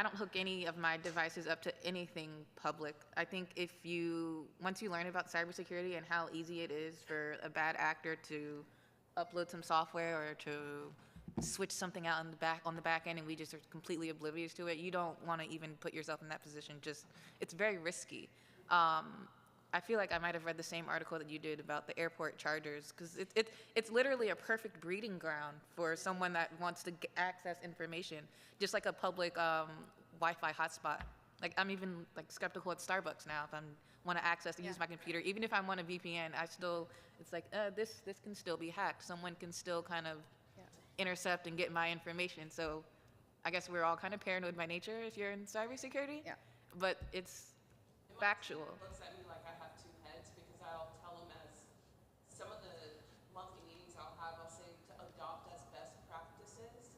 don't hook any of my devices up to anything public. I think once you learn about cybersecurity and how easy it is for a bad actor to upload some software or to switch something out on the back end, and we just are completely oblivious to it, you don't want to even put yourself in that position. It's very risky. I feel like I might have read the same article that you did about the airport chargers, because it's literally a perfect breeding ground for someone that wants to access information, just like a public Wi-Fi hotspot. Like, I'm even skeptical at Starbucks now if I want to access and use my computer. Even if I'm on a VPN, it's like, this can still be hacked. Someone can still kind of intercept and get my information. So I guess we're all kind of paranoid by nature if you're in cybersecurity. Yeah. But it's factual. Looks at me like I have two heads, because I'll tell them, as some of the monthly meetings I'll say to adopt as best practices.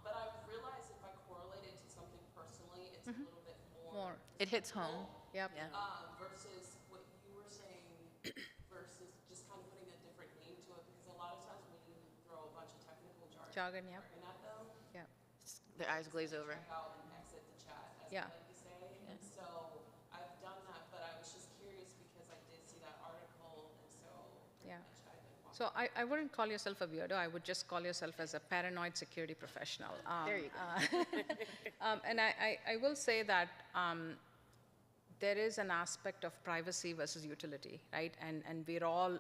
But I've realized if I correlate it to something personally, it's a little bit more. It hits home. Yep. Yeah. Versus what you were saying, versus just kind of putting a different name to it, because a lot of times when you throw a bunch of technical Jargon, yep. at them, Yeah. Their eyes glaze over. check out and exit the chat, as Yeah. I like to say. And so I've done that, but I was just curious because I did see that article, and so Yeah. I did want. So I wouldn't call yourself a weirdo. I would just call yourself as a paranoid security professional. There you go. And I will say that there is an aspect of privacy versus utility, right? And we're all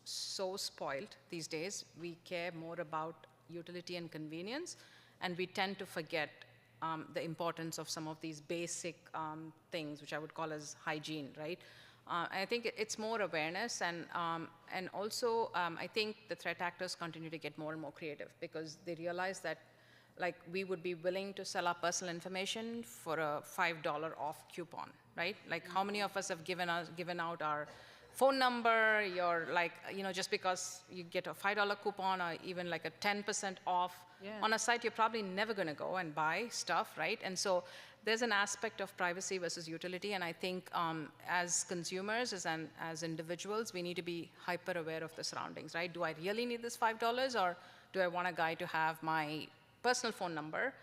so spoiled these days. We care more about utility and convenience, and we tend to forget the importance of some of these basic things, which I would call as hygiene, right? I think it's more awareness, and also I think the threat actors continue to get more and more creative because they realize that, like, we would be willing to sell our personal information for a $5 off coupon, right? Like, how many of us have given out our phone number, your like, just because you get a $5 coupon or even like a 10% off on a site, you're probably never going to go and buy stuff, right? And so there's an aspect of privacy versus utility, and I think as consumers, as individuals, we need to be hyper aware of the surroundings, right? Do I really need this $5, or do I want a guy to have my personal phone number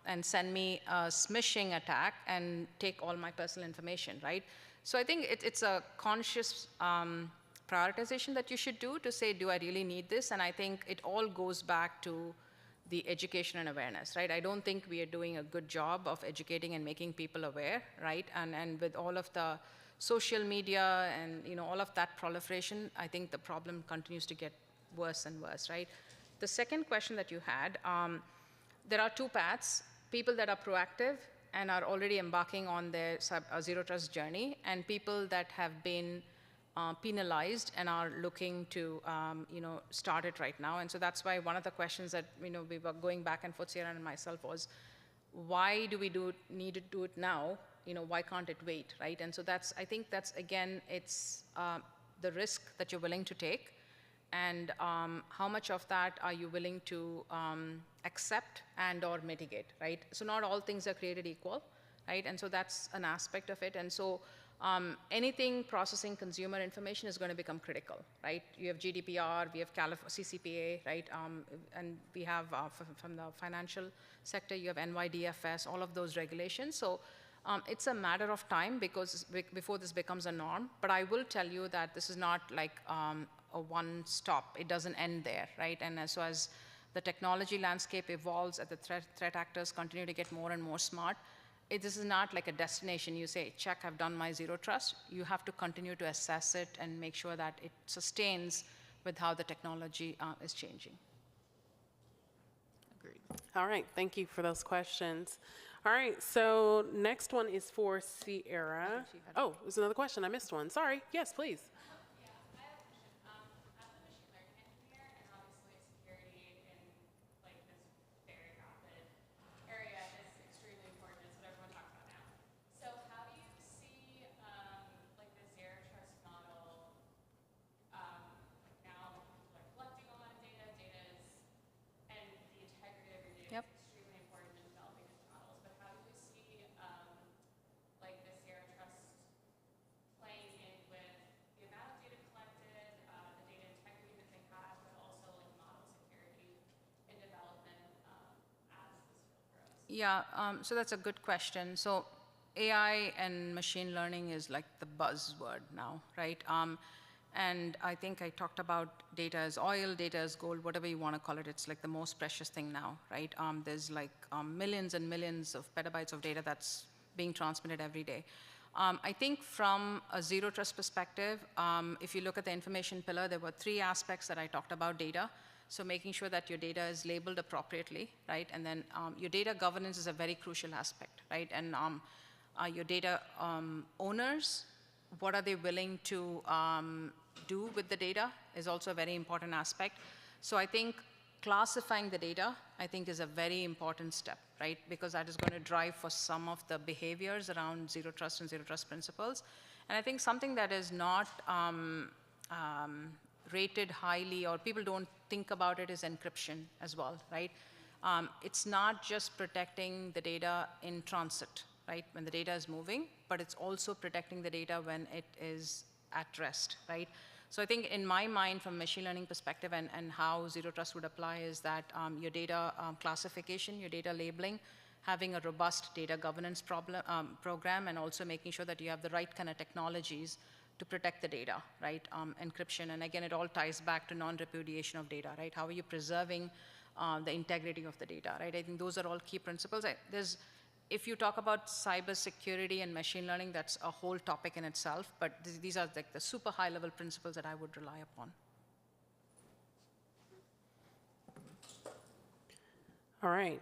and send me a smishing attack and take all my personal information, right? So I think it's a conscious prioritization that you should do to say, do I really need this? And I think it all goes back to the education and awareness, right? I don't think we are doing a good job of educating and making people aware, right? And with all of the social media and all of that proliferation, I think the problem continues to get worse and worse, right? The second question that you had, there are two paths: people that are proactive and are already embarking on their zero trust journey, and people that have been penalized and are looking to start it right now. And so that's why one of the questions that we were going back and forth, Sierra and myself, was why do we need to do it now? Why can't it wait, right? And so I think that's again, it's the risk that you're willing to take, and how much of that are you willing to accept and or mitigate, right? So not all things are created equal, right? And so that's an aspect of it. And so anything processing consumer information is going to become critical, right? You have GDPR, we have CCPA, right? And we have from the financial sector, you have NYDFS, all of those regulations. So it's a matter of time before this becomes a norm. But I will tell you that this is not like a one stop. It doesn't end there, right? And as the technology landscape evolves, as the threat actors continue to get more and more smart, this is not like a destination. You say, check, I've done my zero trust. You have to continue to assess it and make sure that it sustains with how the technology is changing. Agreed. All right, thank you for those questions. All right, so next one is for Sierra. Oh, there's another question. I missed one. Sorry. Yes, please. Yeah, so that's a good question. So AI and machine learning is like the buzzword now, right? And I think I talked about data as oil, data as gold, whatever you want to call it. It's like the most precious thing now, right? There's like millions and millions of petabytes of data that's being transmitted every day. I think from a zero trust perspective, if you look at the information pillar, there were 3 aspects that I talked about data. So making sure that your data is labeled appropriately, right? And then your data governance is a very crucial aspect, right? And your data owners, what are they willing to do with the data is also a very important aspect. So I think classifying the data, I think, is a very important step, right? Because that is going to drive for some of the behaviors around zero trust and zero trust principles. And I think something that is not rated highly, or people don't think about it, is encryption as well, right? It's not just protecting the data in transit, right, when the data is moving, but it's also protecting the data when it is at rest, right? So I think in my mind, from a machine learning perspective, and how zero trust would apply is that your data classification, your data labeling, having a robust data governance program, and also making sure that you have the right kind of technologies to protect the data, right? Encryption, and again, it all ties back to non-repudiation of data, right? How are you preserving the integrity of the data, right? I think those are all key principles. If you talk about cybersecurity and machine learning, that's a whole topic in itself, but these are like the super high-level principles that I would rely upon. All right,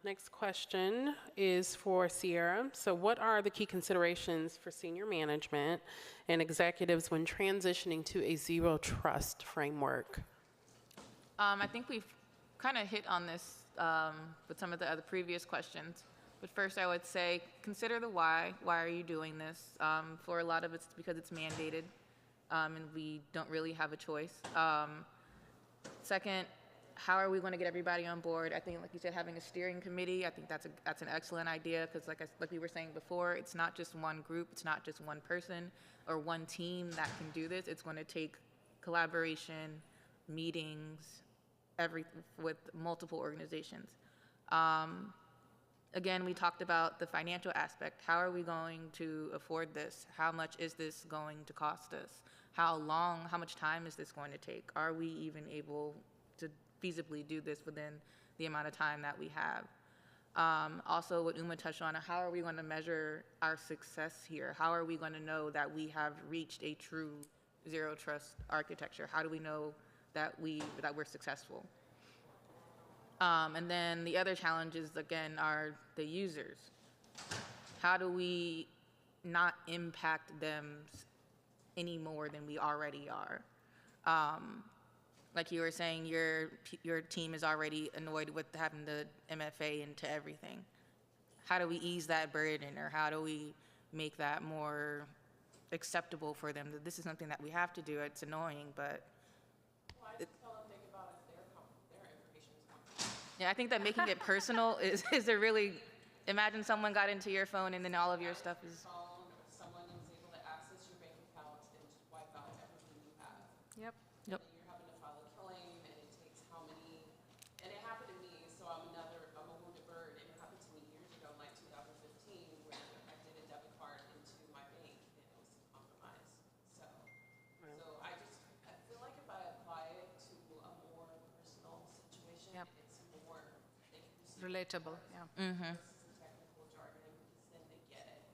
next question is for Sierra. So what are the key considerations for senior management and executives when transitioning to a zero trust framework? I think we've kind of hit on this with some of the other previous questions. But first, I would say consider the why. Why are you doing this? For a lot of it's because it's mandated, and we don't really have a choice. Second, how are we going to get everybody on board? I think, like you said, having a steering committee, I think that's an excellent idea because, like we were saying before, it's not just one group, it's not just one person or one team that can do this. It's going to take collaboration, meetings, with multiple organizations. Again, we talked about the financial aspect. How are we going to afford this? How much is this going to cost us? How much time is this going to take? Are we even able to feasibly do this within the amount of time that we have? Also, what Uma touched on, how are we going to measure our success here? How are we going to know that we have reached a true zero trust architecture? How do we know that we're successful? And then the other challenges, again, are the users. How do we not impact them any more than we already are? Like you were saying, your team is already annoyed with having the MFA into everything. How do we ease that burden, or how do we make that more acceptable for them? That this is something that we have to do. It's annoying, but Well, I just tell them think about if their information is confidential. yeah, I think that making it personal is a really, imagine someone got into your phone and then all of your stuff is. Phone, someone is able to access your bank account and just wipe out everything you have. Yep. And then you're having to file a claim, and it takes how many, and it happened to me, so I'm a wounded bird, and it happened to me years ago, in like 2015, where I did a debit card into my bank, and it was compromised. So I feel like if I apply it to a more personal situation, Yep. it's more, they can see Relatable, yeah. versus the technical jargon, because then they get it,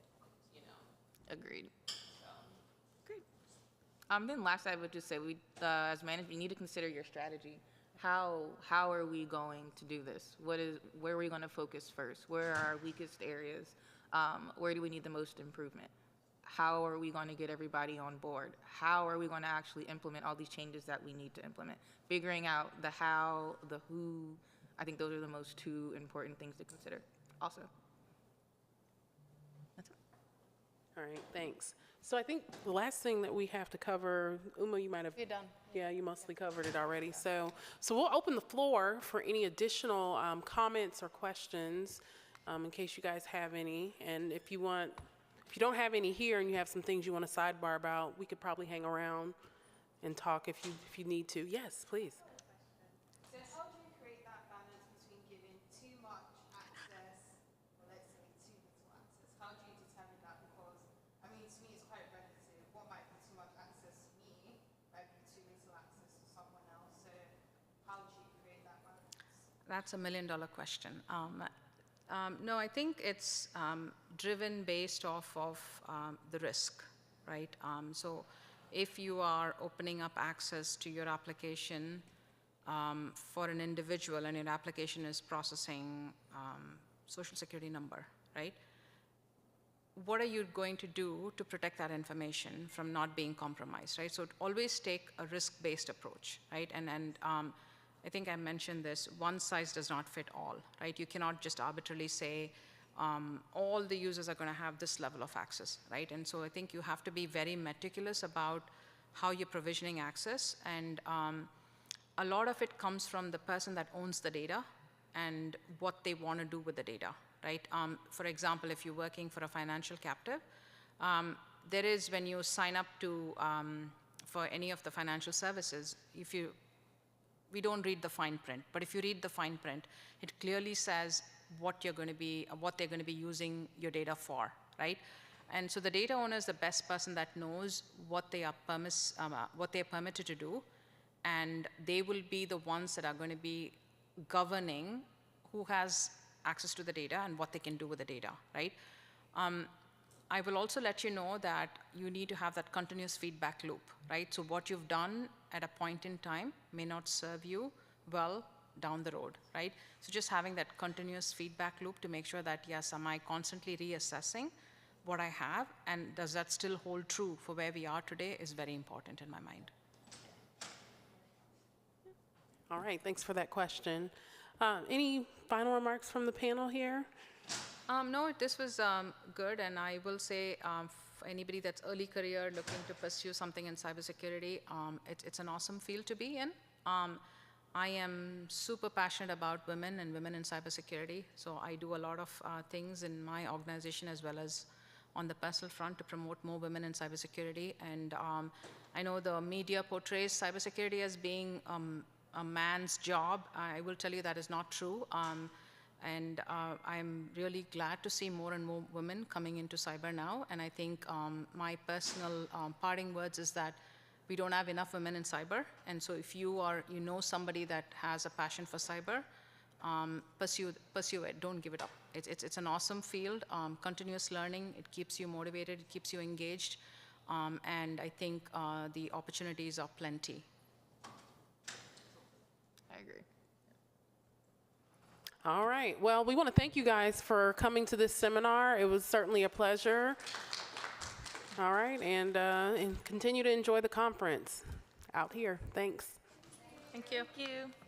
you know, Agreed. so. Great. Then last, I would just say, as management, you need to consider your strategy. How are we going to do this? Where are we going to focus first? Where are our weakest areas? Where do we need the most improvement? How are we going to get everybody on board? How are we going to actually implement all these changes that we need to implement? Figuring out the how, the who, I think those are the most two important things to consider also. That's it. All right, thanks. So I think the last thing that we have to cover, Uma, you might have. You're done. Yeah, you mostly covered it already. So we'll open the floor for any additional comments or questions in case you guys have any. And if you don't have any here and you have some things you want to sidebar about, we could probably hang around and talk if you need to. Yes, please. So how do you create that balance between giving too much access, or let's say too little access? How do you determine that? Because, I mean, to me, it's quite relative. What might be too much access to me might be too little access to someone else. So how do you create that balance? That's a $1 million question. No, I think it's driven based off of the risk, right? So if you are opening up access to your application for an individual and your application is processing social security number, right? What are you going to do to protect that information from not being compromised, right? So always take a risk-based approach, right? And I think I mentioned this, one size does not fit all, right? You cannot just arbitrarily say all the users are going to have this level of access, right? And so I think you have to be very meticulous about how you're provisioning access, and a lot of it comes from the person that owns the data and what they want to do with the data, right? For example, if you're working for a financial captive, there is, when you sign up to for any of the financial services, we don't read the fine print, but if you read the fine print, it clearly says what they're going to be using your data for, right? And so the data owner is the best person that knows what they are permitted to do, and they will be the ones that are going to be governing who has access to the data and what they can do with the data, right? I will also let you know that you need to have that continuous feedback loop, right? So what you've done at a point in time may not serve you well down the road, right? So just having that continuous feedback loop to make sure that, yes, am I constantly reassessing what I have, and does that still hold true for where we are today is very important in my mind. All right, thanks for that question. Any final remarks from the panel here? No, this was good, and I will say for anybody that's early career looking to pursue something in cybersecurity, it's an awesome field to be in. I am super passionate about women and women in cybersecurity, so I do a lot of things in my organization as well as on the personal front to promote more women in cybersecurity. And I know the media portrays cybersecurity as being a man's job. I will tell you that is not true. And I'm really glad to see more and more women coming into cyber now. And I think my personal parting words is that we don't have enough women in cyber. And so if you know somebody that has a passion for cyber, pursue it. Don't give it up. It's an awesome field. Continuous learning. It keeps you motivated. It keeps you engaged. And I think the opportunities are plenty. I agree. All right. Well, we want to thank you guys for coming to this seminar. It was certainly a pleasure. All right, and continue to enjoy the conference out here. Thanks. Thank you. Thank you.